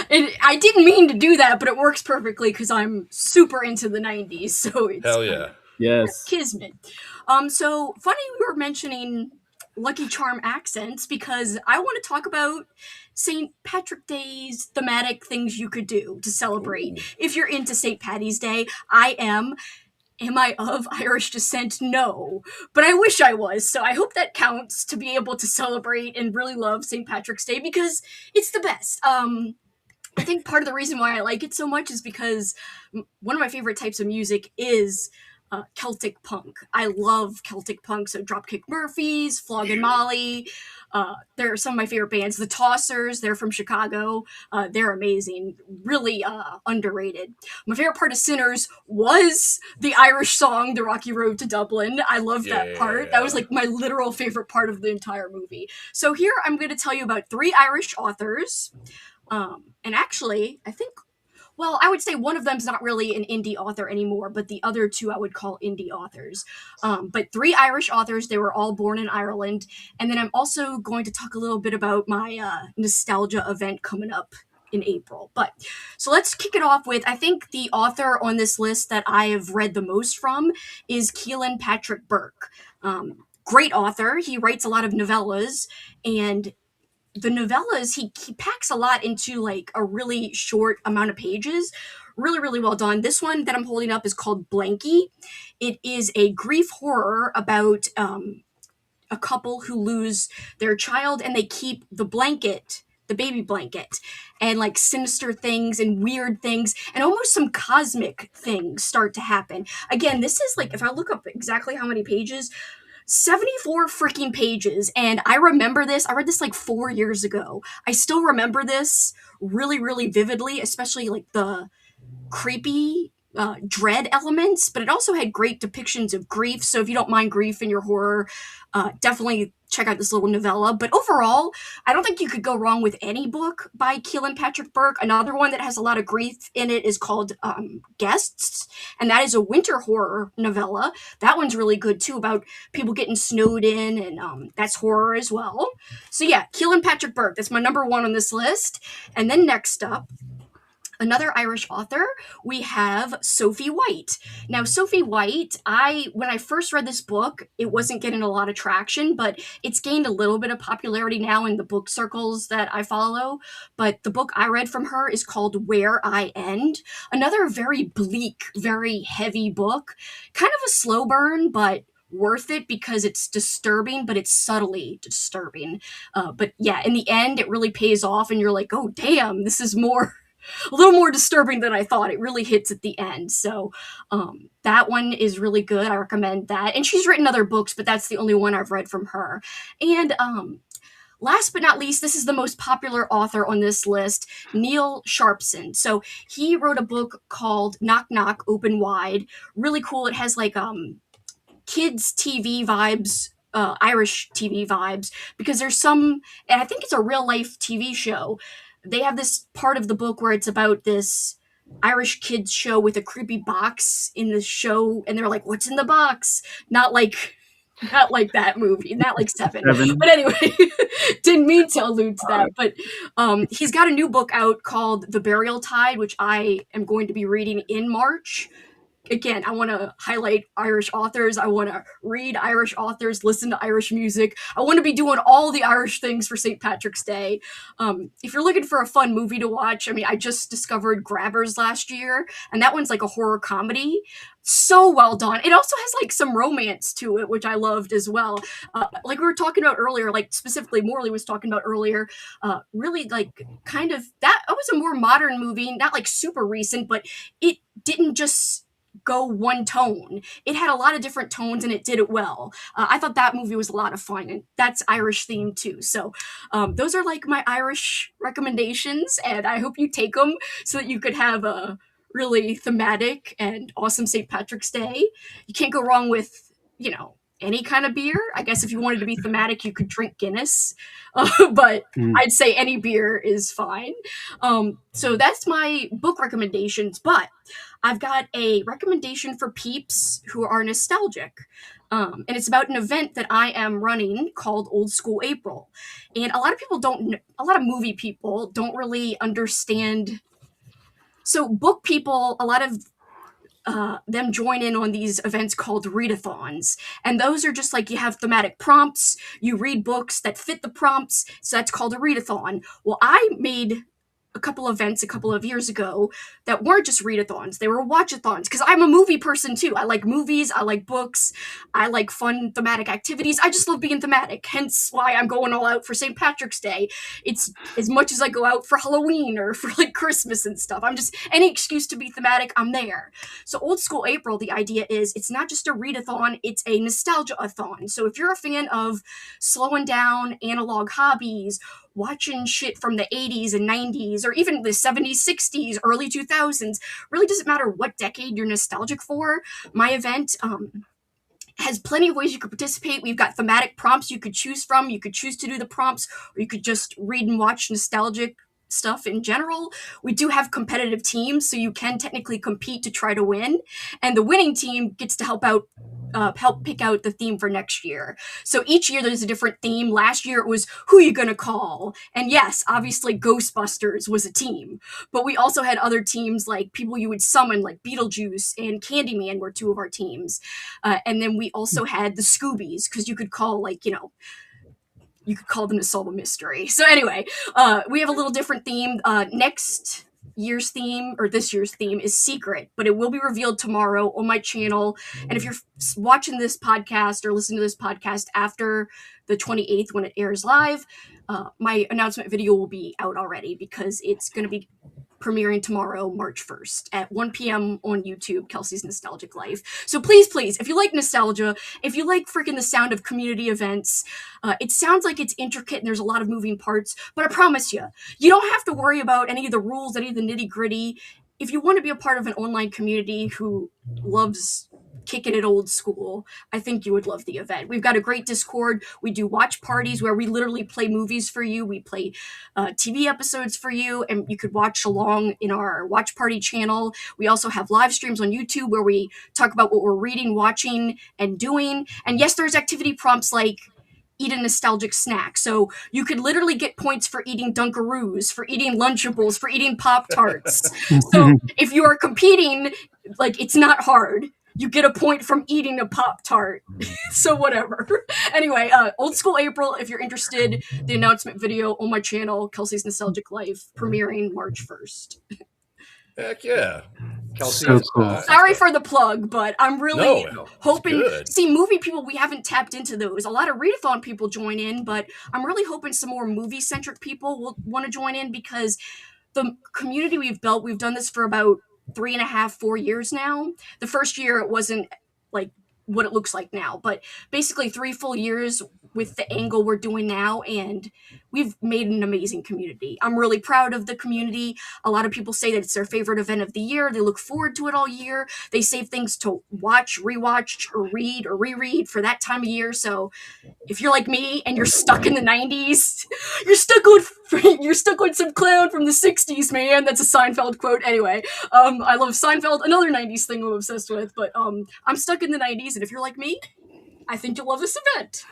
And I didn't mean to do that, but it works perfectly because I'm super into the 90s, so it's Hell yeah. Yes. kismet. So funny we were mentioning Lucky Charm accents because I want to talk about St. Patrick Day's thematic things you could do to celebrate. Ooh. If you're into St. Patty's Day, I am. Am I of Irish descent? No. But I wish I was, so I hope that counts to be able to celebrate and really love St. Patrick's Day because it's the best. I think part of the reason why I like it so much is because one of my favorite types of music is Celtic punk. I love Celtic punk, so Dropkick Murphys, Flogging Molly. They're some of my favorite bands. The Tossers, they're from Chicago. They're amazing. Really underrated. My favorite part of Sinners was the Irish song, The Rocky Road to Dublin. I love that part. That was like my literal favorite part of the entire movie. So here I'm going to tell you about 3 Irish authors. And actually, I think, well, I would say one of them's not really an indie author anymore, but the other 2 I would call indie authors. But 3 Irish authors, they were all born in Ireland. And then I'm also going to talk a little bit about my nostalgia event coming up in April. But so let's kick it off with, I think the author on this list that I have read the most from is Keelan Patrick Burke. Great author. He writes a lot of novellas, and the novellas, he packs a lot into like a really short amount of pages. Really, really well done. This one that I'm holding up is called Blanky. It is a grief horror about a couple who lose their child and they keep the blanket, the baby blanket, and like sinister things and weird things and almost some cosmic things start to happen. Again, this is like, if I look up exactly how many pages, 74 freaking pages. And I remember this. I read this like 4 years ago. I still remember this really, really vividly, especially like the creepy dread elements, but it also had great depictions of grief. So if you don't mind grief in your horror, definitely check out this little novella. But overall, I don't think you could go wrong with any book by Keelan Patrick Burke. Another one that has a lot of grief in it is called Guests, and that is a winter horror novella. That one's really good too, about people getting snowed in, and that's horror as well. So yeah, Keelan Patrick Burke, that's my number 1 on this list. And then next up, another Irish author, we have Sophie White. Now, Sophie White, when I first read this book, it wasn't getting a lot of traction, but it's gained a little bit of popularity now in the book circles that I follow. But the book I read from her is called Where I End. Another very bleak, very heavy book. Kind of a slow burn, but worth it because it's disturbing, but it's subtly disturbing. But yeah, in the end, it really pays off, and you're like, oh, damn, this is a little more disturbing than I thought. It really hits at the end. So that one is really good. I recommend that. And she's written other books, but that's the only one I've read from her. And last but not least, this is the most popular author on this list, Neil Sharpson. So he wrote a book called Knock Knock, Open Wide. Really cool. It has like kids TV vibes, Irish TV vibes, because there's some, and I think it's a real life TV show. They have this part of the book where it's about this Irish kids show with a creepy box in the show, and they're like, what's in the box? Not like that movie, not like Seven. But anyway, didn't mean to allude to that. But he's got a new book out called The Burial Tide, which I am going to be reading in March. Again, I want to highlight Irish authors. I want to read Irish authors, listen to Irish music. I want to be doing all the Irish things for St. Patrick's Day. If you're looking for a fun movie to watch, I mean, I just discovered Grabbers last year, and that one's like a horror comedy. So well done. It also has like some romance to it, which I loved as well. Like we were talking about earlier, like specifically Morley was talking about earlier, really like kind of, that was a more modern movie, not like super recent, but it didn't just go one tone. It had a lot of different tones and it did it well. I thought that movie was a lot of fun, and that's Irish themed too. So those are like my Irish recommendations, and I hope you take them so that you could have a really thematic and awesome St. Patrick's Day. You can't go wrong with, any kind of beer. I guess if you wanted to be thematic, you could drink Guinness, but I'd say any beer is fine. So that's my book recommendations, but I've got a recommendation for peeps who are nostalgic. And it's about an event that I am running called Old School April. And a lot of people a lot of movie people don't really understand. So book people, a lot of them join in on these events called readathons. And those are just like, you have thematic prompts, you read books that fit the prompts, so that's called a readathon. Well, I made a couple events a couple of years ago that weren't just readathons, they were watchathons, because I'm a movie person too. I like movies, I like books, I like fun thematic activities. I just love being thematic, hence why I'm going all out for St. Patrick's Day. It's as much as I go out for Halloween or for like Christmas and stuff. I'm just, any excuse to be thematic, I'm there. So Old School April, the idea is it's not just a readathon, it's a nostalgia-a-thon. So if you're a fan of slowing down analog hobbies, watching shit from the 80s and 90s, or even the 70s, 60s, early 2000s, really doesn't matter what decade you're nostalgic for. My event has plenty of ways you could participate. We've got thematic prompts you could choose from. You could choose to do the prompts, or you could just read and watch nostalgic stuff in general. We do have competitive teams, so you can technically compete to try to win, and the winning team gets to help pick out the theme for next year. So each year there's a different theme. Last year it was who you gonna call, and yes, obviously Ghostbusters was a team, but we also had other teams like people you would summon, like Beetlejuice and Candyman were two of our teams, and then we also had the Scoobies, because you could call, like, you could call them to solve a mystery. So anyway, we have a little different theme. Next year's theme, or this year's theme, is secret, but it will be revealed tomorrow on my channel. And if you're watching this podcast or listening to this podcast after the 28th when it airs live, my announcement video will be out already, because it's going to be premiering tomorrow, March 1st at 1 p.m. on YouTube, Kelsey's Nostalgic Life. So please, if you like nostalgia, if you like freaking the sound of community events, it sounds like it's intricate and there's a lot of moving parts, but I promise you, you don't have to worry about any of the rules, any of the nitty gritty. If you want to be a part of an online community who loves kicking it old school, I think you would love the event. We've got a great Discord. We do watch parties where we literally play movies for you. We play TV episodes for you, and you could watch along in our watch party channel. We also have live streams on YouTube where we talk about what we're reading, watching, and doing. And yes, there's activity prompts like eat a nostalgic snack. So you could literally get points for eating Dunkaroos, for eating Lunchables, for eating Pop-Tarts. So if you are competing, like, it's not hard. You get a point from eating a Pop-Tart. So whatever. Anyway, Old School April, if you're interested, the announcement video on my channel, Kelsey's Nostalgic Life, premiering March 1st. Heck yeah. Kelsey, So cool. Sorry for the plug, but I'm really hoping. good. See, movie people, we haven't tapped into those. A lot of readathon people join in, but I'm really hoping some more movie-centric people will want to join in, because the community we've built, we've done this for about 3.5, 4 years now. The first year it wasn't like what it looks like now, but basically 3 full years with the angle we're doing now, and we've made an amazing community. I'm really proud of the community. A lot of people say that it's their favorite event of the year. They look forward to it all year. They save things to watch, rewatch, or read or reread for that time of year. So if you're like me and you're stuck in the 90s, you're stuck on some clown from the 60s, man. That's a Seinfeld quote. Anyway, I love Seinfeld, another 90s thing I'm obsessed with, but I'm stuck in the 90s, and if you're like me, I think you'll love this event.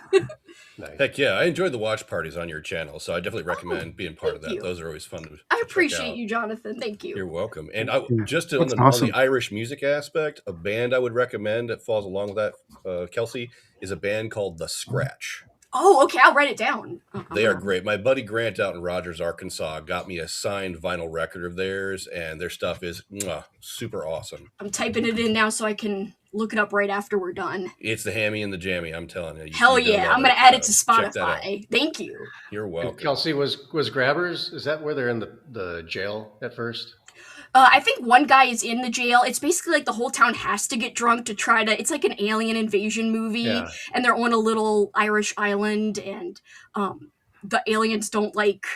nice. Heck yeah, I enjoyed the watch parties on your channel, so I definitely recommend being part of that. you. Those are always fun to I check appreciate out. you, Jonathan. Thank you. You're welcome. And just on That's the, awesome. on the Irish music aspect, a band I would recommend that falls along with that, Kelsey, is a band called The Scratch. Oh, okay, I'll write it down. They are great. My buddy Grant out in Rogers, Arkansas, got me a signed vinyl record of theirs, and their stuff is super awesome. I'm typing it in now so I can look it up right after we're done. It's the hammy and the jammy, I'm telling you. Hell you're gonna yeah, love I'm going to add it to Check that out. Spotify. Thank you. You're welcome. Kelsey, was Grabbers, is that where they're in the jail at first? I think one guy is in the jail. It's basically like the whole town has to get drunk to try to. It's like an alien invasion movie, and they're on a little Irish island, and the aliens don't like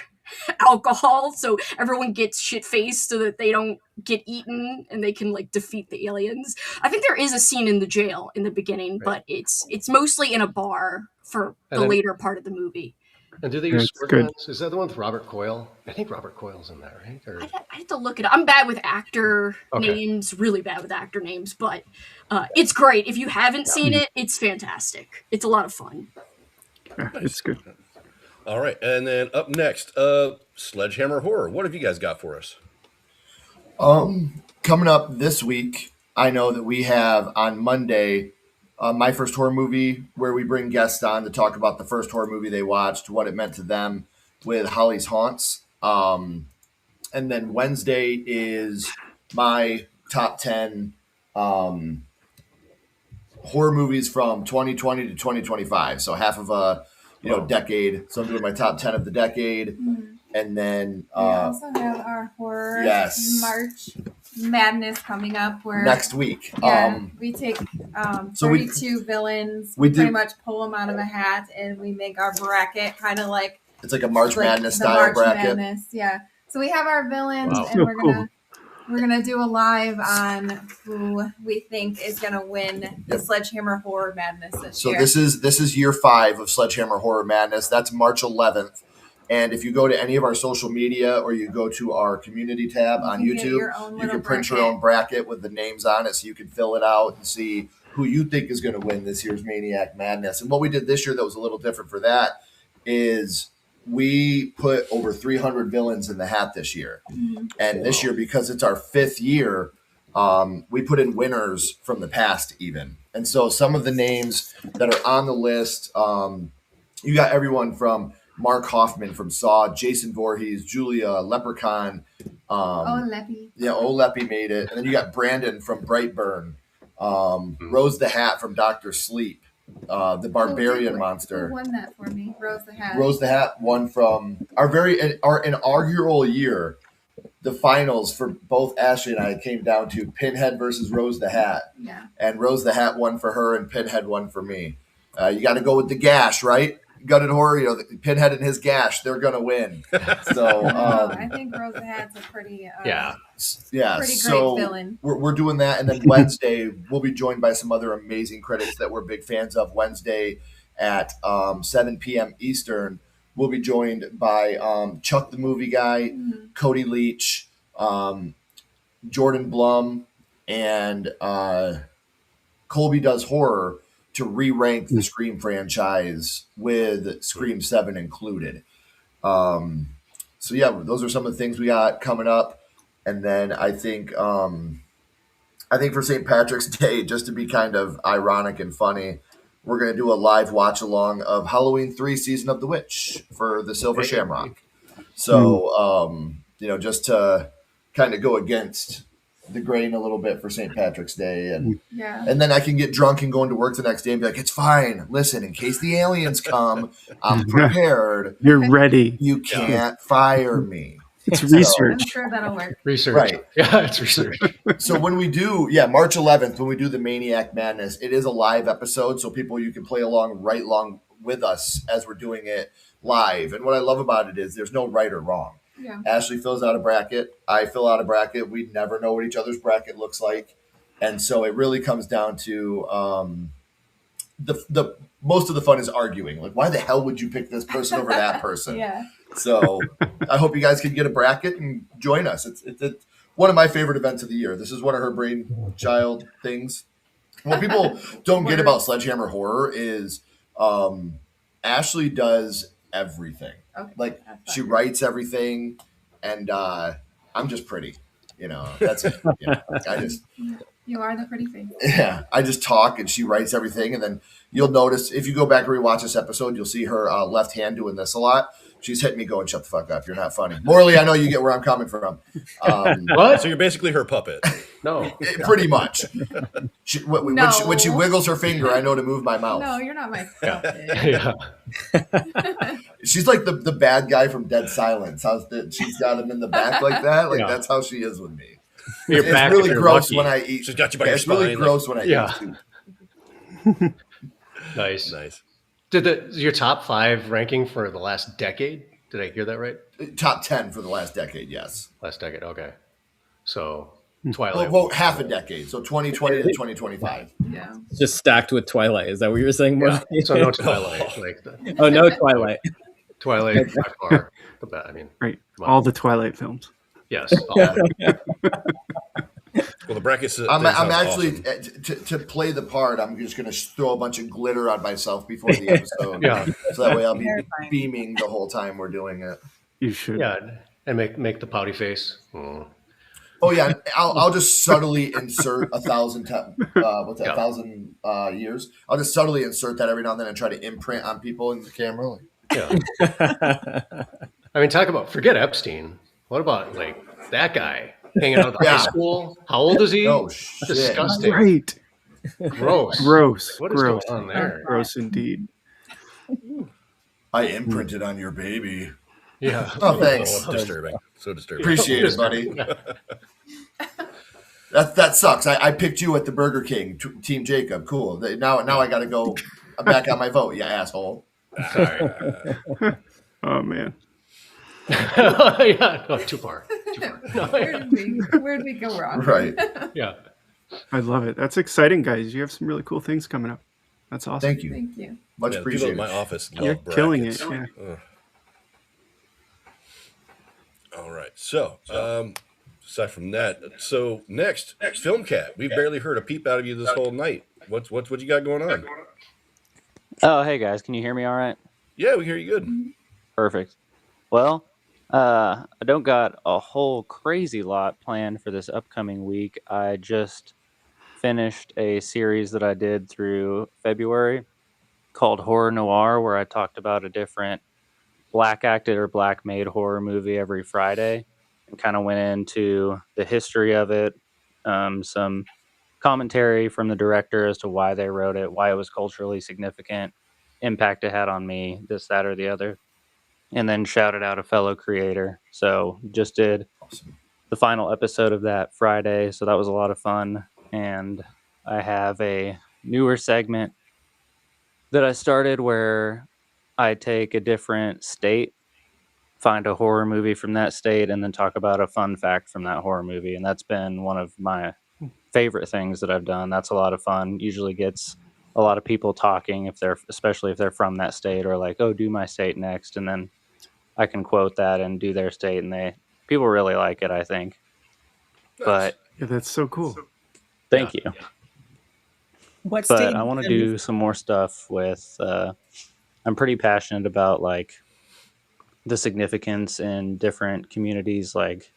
alcohol, so everyone gets shit faced so that they don't get eaten and they can like defeat the aliens. I think there is a scene in the jail in the beginning, but it's mostly in a bar for the later part of the movie. And do they use sword guns? Is that the one with Robert Coyle? I think Robert Coyle's in that, right? Or... I had to look it up. I'm bad with actor names, really bad with actor names, but it's great. If you haven't seen it, it's fantastic. It's a lot of fun. Yeah, it's good. All right, and then up next, Sledgehammer Horror. What have you guys got for us? Coming up this week, I know that we have on Monday My First Horror Movie, where we bring guests on to talk about the first horror movie they watched, what it meant to them, with Holly's Haunts. And then Wednesday is my top 10 horror movies from 2020 to 2025. So half of a decade. So I'm doing my top 10 of the decade. And then we also have our horror March Madness coming up where next week. We take 32 villains, we pretty much pull them out of a hat, and we make our bracket kind of like it's like a March Madness style bracket. So we have our villains, and we're gonna do a live on who we think is gonna win the Sledgehammer Horror Madness this year. So this is year 5 of Sledgehammer Horror Madness. That's March 11th. And if you go to any of our social media or you go to our community tab on YouTube, you can print your own bracket with the names on it so you can fill it out and see who you think is going to win this year's Maniac Madness. And what we did this year that was a little different for that is we put over 300 villains in the hat this year. And this year, because it's our 5th year, we put in winners from the past even. And so some of the names that are on the list, you got everyone from Mark Hoffman from Saw, Jason Voorhees, Julia, Leprechaun. Leppy. Yeah, Leppy made it. And then you got Brandon from Brightburn, Rose the Hat from Dr. Sleep, the Barbarian Monster. Who won that for me? Rose the Hat. Rose the Hat won from our inaugural year. The finals for both Ashley and I came down to Pinhead versus Rose the Hat. Yeah. And Rose the Hat won for her and Pinhead won for me. You got to go with the gash, right? Gutted horror, Pinhead and his gash, they're gonna win. So I think Rose the Hat's a pretty pretty great villain. We're doing that, and then Wednesday we'll be joined by some other amazing critics that we're big fans of. Wednesday at 7 p.m. Eastern, we'll be joined by Chuck the Movie Guy, Cody Leach, Jordan Blum, and Colby Does Horror, to re-rank the Scream franchise with Scream 7 included. So those are some of the things we got coming up. And then I think for St. Patrick's Day, just to be kind of ironic and funny, we're going to do a live watch along of Halloween 3 Season of the Witch for the Silver Shamrock. So, just to kind of go against the grain a little bit for St. Patrick's Day, and then I can get drunk and go into work the next day and be like, it's fine. Listen, in case the aliens come, I'm prepared. You're ready. You can't fire me. It's research. I'm sure that'll work. Research. Right. Yeah, it's research. So when we do, March 11th, when we do the Maniac Madness, it is a live episode. So you can play along right along with us as we're doing it live. And what I love about it is there's no right or wrong. Yeah. Ashley fills out a bracket. I fill out a bracket. We never know what each other's bracket looks like. And so it really comes down to the most of the fun is arguing. Like, why the hell would you pick this person over that person? Yeah. So I hope you guys can get a bracket and join us. It's one of my favorite events of the year. This is one of her brainchild things. What people don't get about Sledgehammer Horror is Ashley does everything. Okay. She writes everything, and I'm just pretty. That's it. You are the pretty face. Yeah, I just talk, and she writes everything, and then you'll notice if you go back and rewatch this episode, you'll see her left hand doing this a lot. She's hitting me going, shut the fuck up. You're not funny. Morley, I know you get where I'm coming from. What? So you're basically her puppet. No. Pretty much. When she wiggles her finger, I know to move my mouth. No, you're not my puppet. Yeah. She's like the bad guy from Dead Silence. She's got him in the back like that. That's how she is with me. It's really gross when I eat. She's got you by your spine. It's really gross when I eat. Nice. Did your top 5 ranking for the last decade? Did I hear that right? top 10 for the last decade. Yes. Last decade. Okay. So Well, Twilight. half a decade. So 2020 to 2025. Yeah. Just stacked with Twilight. Is that what you were saying? Yeah. Morley? So no Twilight. Oh, no Twilight. Twilight by far the best. I mean, Right. come on. All the Twilight films. Yes. Yeah. Well, the brackets. I'm actually to play the part. I'm just going to throw a bunch of glitter on myself before the episode. Yeah. So that way I'll be Terrifying. beaming the whole time we're doing it. You should. Yeah. And make the pouty face. Mm. Oh yeah, I'll just subtly insert 1,000 what's that? Yeah. 1,000 years. I'll just subtly insert that every now and then and try to imprint on people in the camera. Like, Yeah. I mean, forget Epstein. What about like that guy hanging out at the Yeah. high school? How old is he? oh shit! Disgusting. Right. Gross. Gross. What is Gross. going on there? Gross indeed. I imprinted on your baby. Yeah. Oh, thanks. Disturbing. So disturbing. Appreciate it, buddy. That sucks. I picked you at the Burger King, Team Jacob. Cool. Now I got to go back on my vote. You asshole. Sorry. Oh man. Yeah. No, too far. No, Where did we go wrong? Right. yeah. I love it. That's exciting, guys. You have some really cool things coming up. That's awesome. Thank you. Thank you. Much Yeah, the people appreciated. in my office love You're brackets. killing it. Yeah. Ugh. All right. So, aside from that, so next, Film Cat. We've barely heard a peep out of you this whole night. What you got going on? Oh, hey guys, can you hear me all right? Yeah, we hear you good. Perfect. Well, I don't got a whole crazy lot planned for this upcoming week. I just finished a series that I did through February called Horror Noir, where I talked about a different black acted or black made horror movie every Friday and kind of went into the history of it, some commentary from the director as to why they wrote it, why it was culturally significant, impact it had on me, this, that, or the other, and then shouted out a fellow creator. So just did the final episode of that Friday, so that was a lot of fun. And I have a newer segment that I started where I take a different state, find a horror movie from that state, and then talk about a fun fact from that horror movie. And that's been one of my favorite things that I've done. That's a lot of fun. Usually gets a lot of people talking, especially if they're from that state, or like, oh, do my state next. And then I can quote that and do their state, and people really like it, I think. But Yeah, that's so cool. thank you. What But state? I want to do some more stuff with I'm pretty passionate about like the significance in different communities, like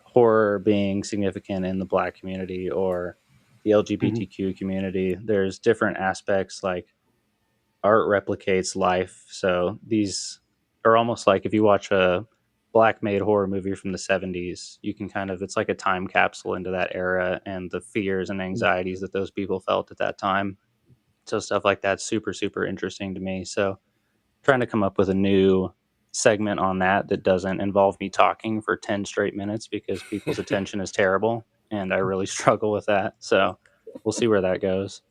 horror being significant in the Black community or the LGBTQ community. There's different aspects, like art replicates life. So these are almost like if you watch a Black made horror movie from the 70s, you can it's like a time capsule into that era and the fears and anxieties that those people felt at that time. So stuff like that's super, super interesting to me. So trying to come up with a new segment on that doesn't involve me talking for 10 straight minutes, because people's attention is terrible and I really struggle with that. So we'll see where that goes.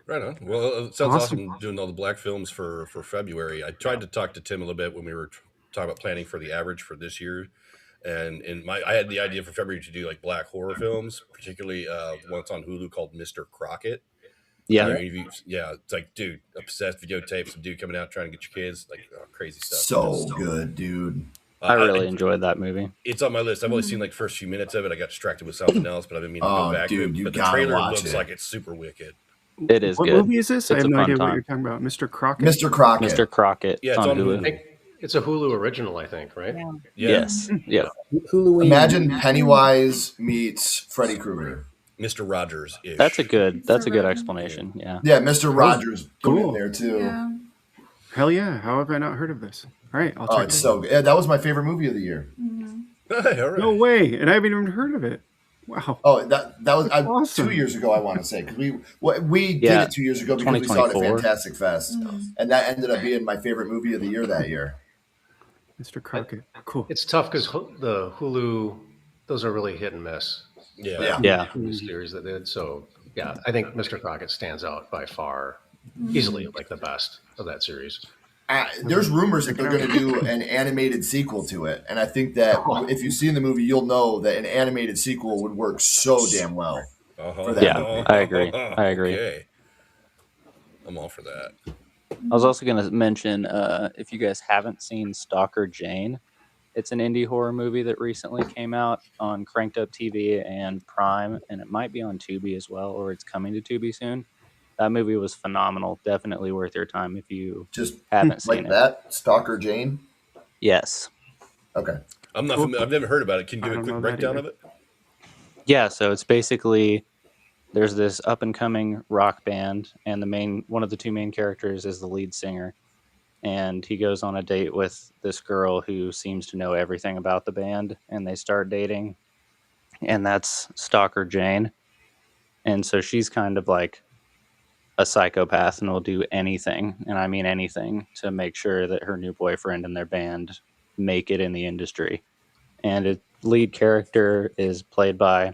Right on. Well, it sounds awesome doing all the Black films for February. I tried to talk to Tim a little bit when we were talking about planning for the average for this year. And I had the idea for February to do like Black horror films, particularly one on Hulu called Mr. Crockett. Yeah. It's like, dude, a possessed videotape, some dude coming out trying to get your kids, like crazy stuff. So good, dude. I really enjoyed that movie. It's on my list. I've only seen like first few minutes of it. I got distracted with something else, but I've been meaning to go back to it. But the trailer looks like it's super wicked. It is what good. What movie is this? It's I have no idea time. what you're talking about. Mr. Crockett? Mr. Crockett. Mr. Crockett. Yeah, it's on Hulu. It's a Hulu original, I think, right? Yeah. Yes. Yeah. Hulu. Imagine Pennywise meets Freddy Krueger. Mr. Rogers. That's a good explanation. Yeah. Yeah, Mr. Rogers cool. in there too. Yeah. Hell yeah. How have I not heard of this? All right, I'll Oh, check it's it out. so good. Yeah, that was my favorite movie of the year. Hey, all right. No way. And I haven't even heard of it. Wow. Oh, that was Awesome. 2 years ago. I want to say because we did Yeah, it 2 years ago because we saw it at 2024. Fantastic Fest, and that ended up being my favorite movie of the year that year. Mr. Crockett. Cool. It's tough because the Hulu, those are really hit and miss. Yeah. Yeah. The series that did. So I think Mr. Crockett stands out by far, easily like the best of that series. there's rumors that they're going to do an animated sequel to it, and I think that if you've seen the movie, you'll know that an animated sequel would work so damn well for that movie. I agree. Okay. I'm all for that. I was also going to mention, if you guys haven't seen Stalker Jane, it's an indie horror movie that recently came out on Cranked Up TV and Prime, and it might be on Tubi as well, or it's coming to Tubi soon. That movie was phenomenal. Definitely worth your time if you just haven't seen like it. that, Stalker Jane? Yes. Okay. I'm not familiar. I've never heard about it. Can you give a quick breakdown of it? Yeah, so it's basically there's this up and coming rock band, and one of the two main characters is the lead singer. And he goes on a date with this girl who seems to know everything about the band, and they start dating. And that's Stalker Jane. And so she's kind of like a psychopath and will do anything, and I mean anything, to make sure that her new boyfriend and their band make it in the industry. And its lead character is played by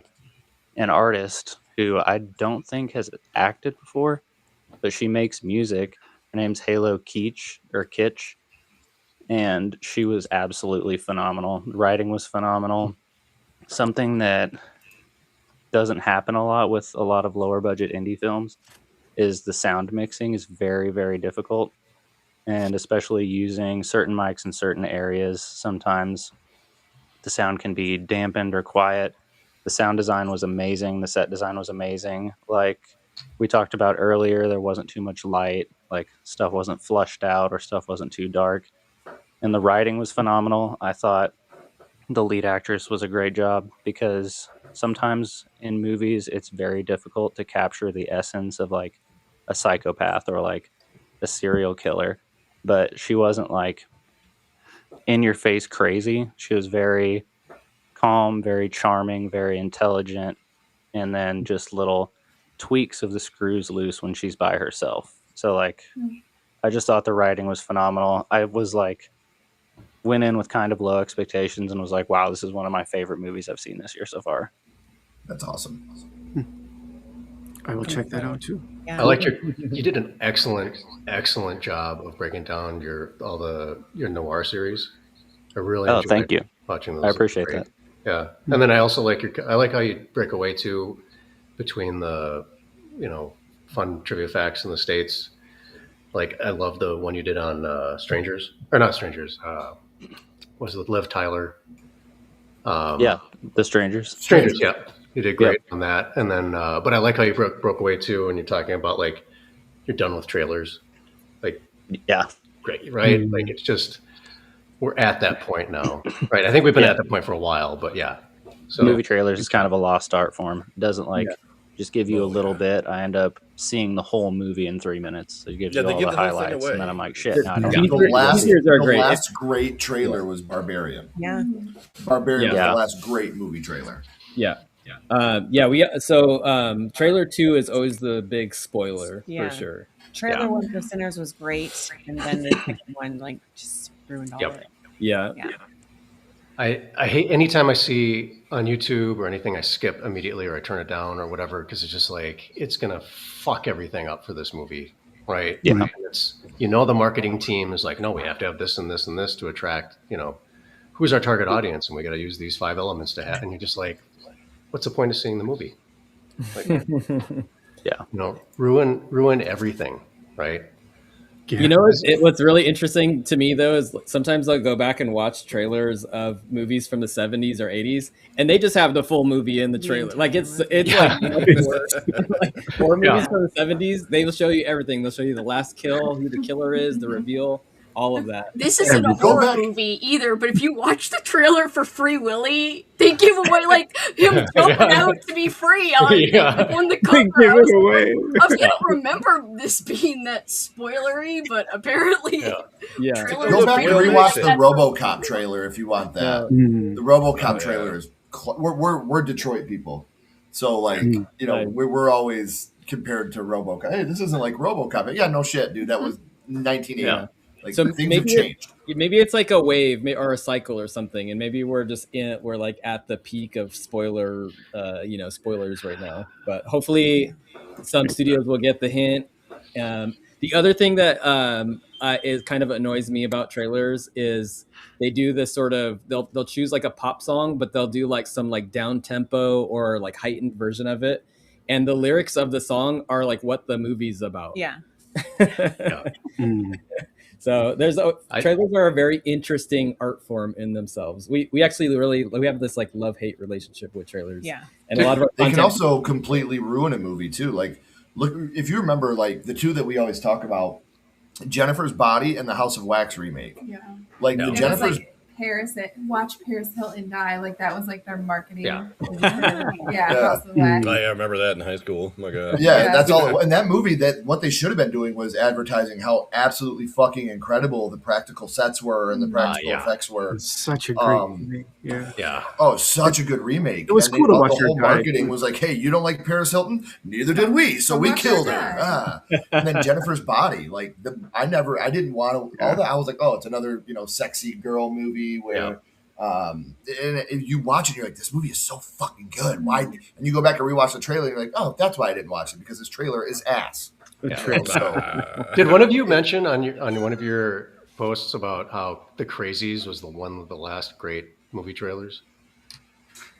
an artist who I don't think has acted before, but she makes music. Her name's Halo Kitsch, and she was absolutely phenomenal. The writing was phenomenal. Something that doesn't happen a lot with a lot of lower budget indie films is the sound mixing is very, very difficult. And especially using certain mics in certain areas, sometimes the sound can be dampened or quiet. The sound design was amazing. The set design was amazing. Like we talked about earlier, there wasn't too much light, like stuff wasn't flushed out or stuff wasn't too dark. And the writing was phenomenal. I thought the lead actress was a great job, because sometimes in movies it's very difficult to capture the essence of like a psychopath or like a serial killer, but she wasn't like in your face crazy. She was very calm, very charming, very intelligent, and then just little tweaks of the screws loose when she's by herself. So like I just thought the writing was phenomenal. I was like went in with kind of low expectations and was like, wow, this is one of my favorite movies I've seen this year so far. That's awesome. I will check that out too. I like you did an excellent job of breaking down your noir series. I really enjoyed thank you. watching those. I appreciate that. Yeah. And then I also like how you break away too between the, fun trivia facts in the States. Like I love the one you did on Strangers, or not Strangers. Was it with Liv Tyler? The Strangers. Strangers, yeah. You did great on that. And then, but I like how you broke away too, when you're talking about like, you're done with trailers. Like, great, right? Mm-hmm. Like it's just, we're at that point now, right? I think we've been at that point for a while, but yeah. So movie trailers is kind of a lost art form. It doesn't just give you a little bit. I end up seeing the whole movie in 3 minutes. So it gives you all the highlights, and then I'm like, shit. Now I don't the last great trailer was Barbarian. Yeah, Barbarian was the last great movie trailer. Trailer 2 is always the big spoiler for sure. Trailer 1 for Sinners was great, and then the second one just ruined all of it. Yeah. I hate anytime I see on YouTube or anything, I skip immediately or I turn it down or whatever, because it's just like, it's gonna fuck everything up for this movie, right? Yeah. And it's the marketing team is like, no, we have to have this and this and this to attract, who's our target audience, and we got to use these 5 elements to have. And you're just like, what's the point of seeing the movie? Like, ruin everything, right? Yeah. What's really interesting to me though is sometimes I'll go back and watch trailers of movies from the 70s or 80s, and they just have the full movie in the trailer. Like it's like horror movies from the 70s, they will show you everything. They'll show you the last kill, who the killer is, the reveal, all of that. This isn't a horror movie either, but if you watch the trailer for Free Willy, they give away him jumping out to be free on the cover. I don't remember this being that spoilery, but apparently, Go back and rewatch the RoboCop trailer if you want that. The RoboCop trailer is we're Detroit people, so we're always compared to RoboCop. Hey, this isn't like RoboCop. Yeah, no shit, dude. That was 1980. Yeah. So things have changed. Maybe it's like a wave or a cycle or something, and maybe we're just we're like at the peak of spoilers right now. But hopefully, some studios will get the hint. The other thing that it kind of annoys me about trailers is they do this sort of they'll choose like a pop song, but they'll do like some like down tempo or like heightened version of it, and the lyrics of the song are like what the movie's about. Yeah. So trailers are a very interesting art form in themselves. We actually we have this like love-hate relationship with trailers. Yeah. And a lot of our they can also completely ruin a movie too. Like, look, if you remember, like the two that we always talk about, Jennifer's Body and the House of Wax remake. Yeah. Like the Jennifer's. Watch Paris Hilton die. Like that was like their marketing. Yeah. House of Wax. I remember that in high school. Oh my God. Yeah, that's all. In that movie, that what they should have been doing was advertising how absolutely fucking incredible the practical sets were and the practical effects were. It's such a great remake. Yeah. Oh, such a good remake. It was cool to watch the her whole die. marketing was like, hey, you don't like Paris Hilton? Neither did we. So we killed her. And then Jennifer's Body. Like I didn't want to I was like, oh, it's another, sexy girl movie where and you watch it and you're like, this movie is so fucking good. Why? And you go back and rewatch the trailer and you're like, oh, that's why I didn't watch it, because this trailer is ass. Did one of you mention on one of your posts about how The Crazies was one of the last great movie trailers?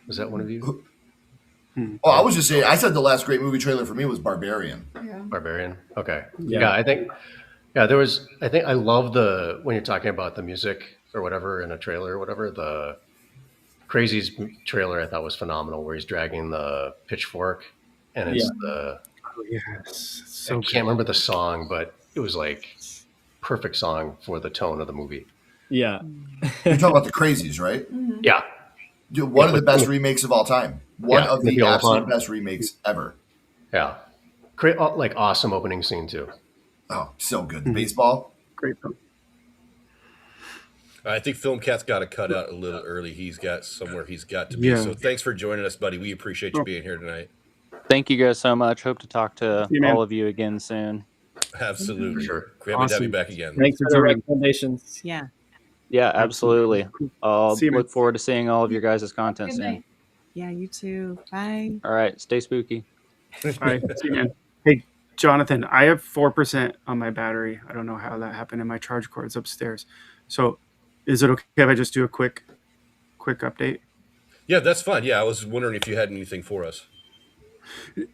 Was that one of you? Oh, I was just saying, I said the last great movie trailer for me was Barbarian. Yeah. Barbarian. Okay. Yeah, I think I love when you're talking about the music or whatever in a trailer or whatever, the Crazies trailer I thought was phenomenal, where he's dragging the pitchfork and it's I can't remember the song, but it was like perfect song for the tone of the movie. Yeah. You're talking about The Crazies, right? Mm-hmm. Yeah. Dude, one of the best remakes of all time. One of the absolute best remakes ever. Yeah. Like awesome opening scene too. Oh, so good. The baseball. Great film. I think Film Cat's got to cut out a little early. He's got somewhere he's got to be. So thanks for joining us, buddy. We appreciate you being here tonight. Thank you guys so much. Hope to talk to all of you again soon. Absolutely. Sure. Happy to have you back again. Thanks for the recommendations. Yeah. Yeah, absolutely. I'll look forward to seeing all of your guys' content soon. Yeah, you too. Bye. All right. Stay spooky. All right. See you, man. Hey, Jonathan, I have 4% on my battery. I don't know how that happened, and my charge cord's upstairs. So is it okay if I just do a quick update? Yeah, that's fine. Yeah, I was wondering if you had anything for us.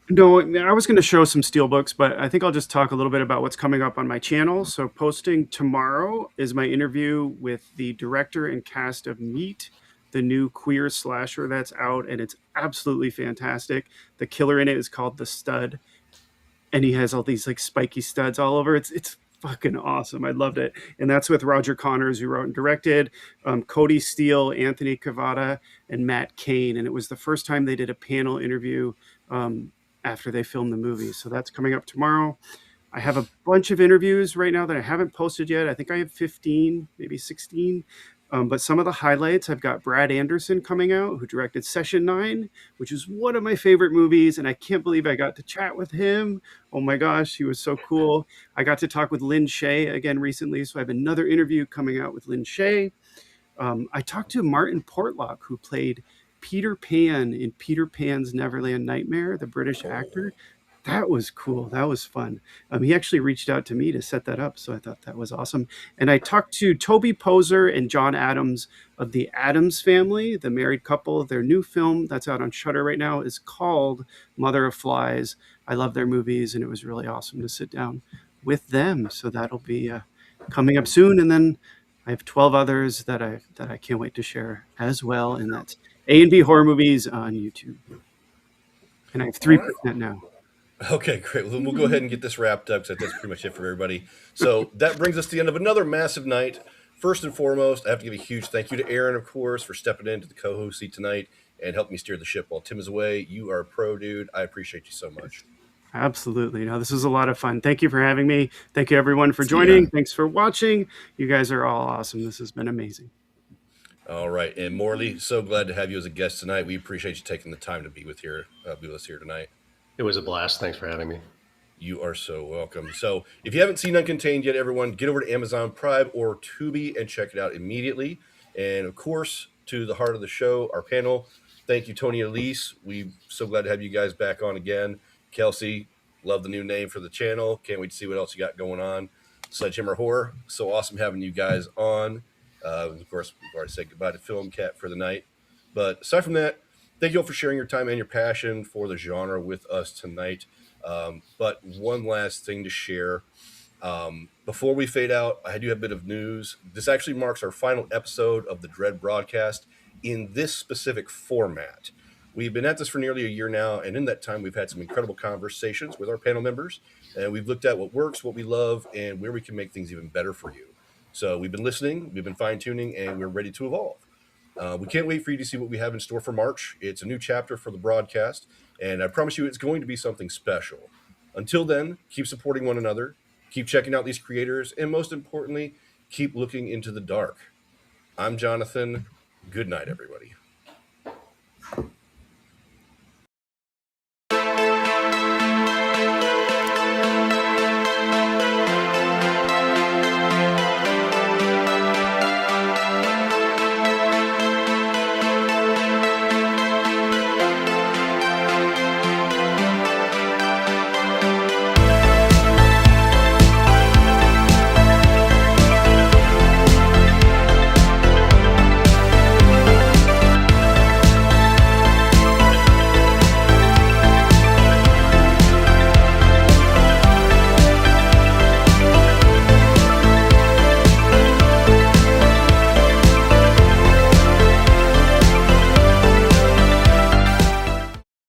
No, I was going to show some steelbooks, but I think I'll just talk a little bit about what's coming up on my channel. So posting tomorrow is my interview with the director and cast of Meat, the new queer slasher that's out, and it's absolutely fantastic. The killer in it is called The Stud, and he has all these like spiky studs all over. It's fucking awesome. I loved it. And that's with Roger Connors, who wrote and directed, Cody Steele, Anthony Cavada, and Matt Cain. And it was the first time they did a panel interview after they filmed the movie. So that's coming up tomorrow. I have a bunch of interviews right now that I haven't posted yet. I think I have 15, maybe 16. But some of the highlights, I've got Brad Anderson coming out, who directed Session 9, which is one of my favorite movies. And I can't believe I got to chat with him. Oh my gosh, he was so cool. I got to talk with Lynn Shay again recently. So I have another interview coming out with Lynn Shay. I talked to Martin Portlock, who played Peter Pan in Peter Pan's Neverland Nightmare, the British actor. That was cool. That was fun. He actually reached out to me to set that up, so I thought that was awesome. And I talked to Toby Poser and John Adams of the Addams Family, the married couple. Their new film that's out on Shudder right now is called Mother of Flies. I love their movies, and it was really awesome to sit down with them. So that'll be coming up soon. And then I have 12 others that I can't wait to share as well, and that's A&B Horror Movies on YouTube. And I have 3% now. Okay, great. Well, we'll go ahead and get this wrapped up, because that's pretty much it for everybody. So that brings us to the end of another massive night. First and foremost, I have to give a huge thank you to Aaron, of course, for stepping into the co-host seat tonight and helping me steer the ship while Tim is away. You are a pro, dude. I appreciate you so much. Absolutely. No, this was a lot of fun. Thank you for having me. Thank you, everyone, for joining. Thanks for watching. You guys are all awesome. This has been amazing. All right. And Morley, so glad to have you as a guest tonight. We appreciate you taking the time to be with us here tonight. It was a blast. Thanks for having me. You are so welcome. So if you haven't seen Uncontained yet, everyone, get over to Amazon Prime or Tubi and check it out immediately. And of course, to the heart of the show, our panel, thank you, Tony and Elise. We're so glad to have you guys back on again. Kelsey, love the new name for the channel. Can't wait to see what else you got going on. Sledgehammer Horror. So awesome having you guys on. Of course, we've already said goodbye to Film Cat for the night. But aside from that, thank you all for sharing your time and your passion for the genre with us tonight. But one last thing to share. Before we fade out, I do have a bit of news. This actually marks our final episode of the Dread broadcast in this specific format. We've been at this for nearly a year now, and in that time, we've had some incredible conversations with our panel members, and we've looked at what works, what we love, and where we can make things even better for you. So we've been listening, we've been fine-tuning, and we're ready to evolve. We can't wait for you to see what we have in store for March. It's a new chapter for the broadcast, and I promise you it's going to be something special. Until then, keep supporting one another, keep checking out these creators, and most importantly, keep looking into the dark. I'm Jonathan. Good night, everybody.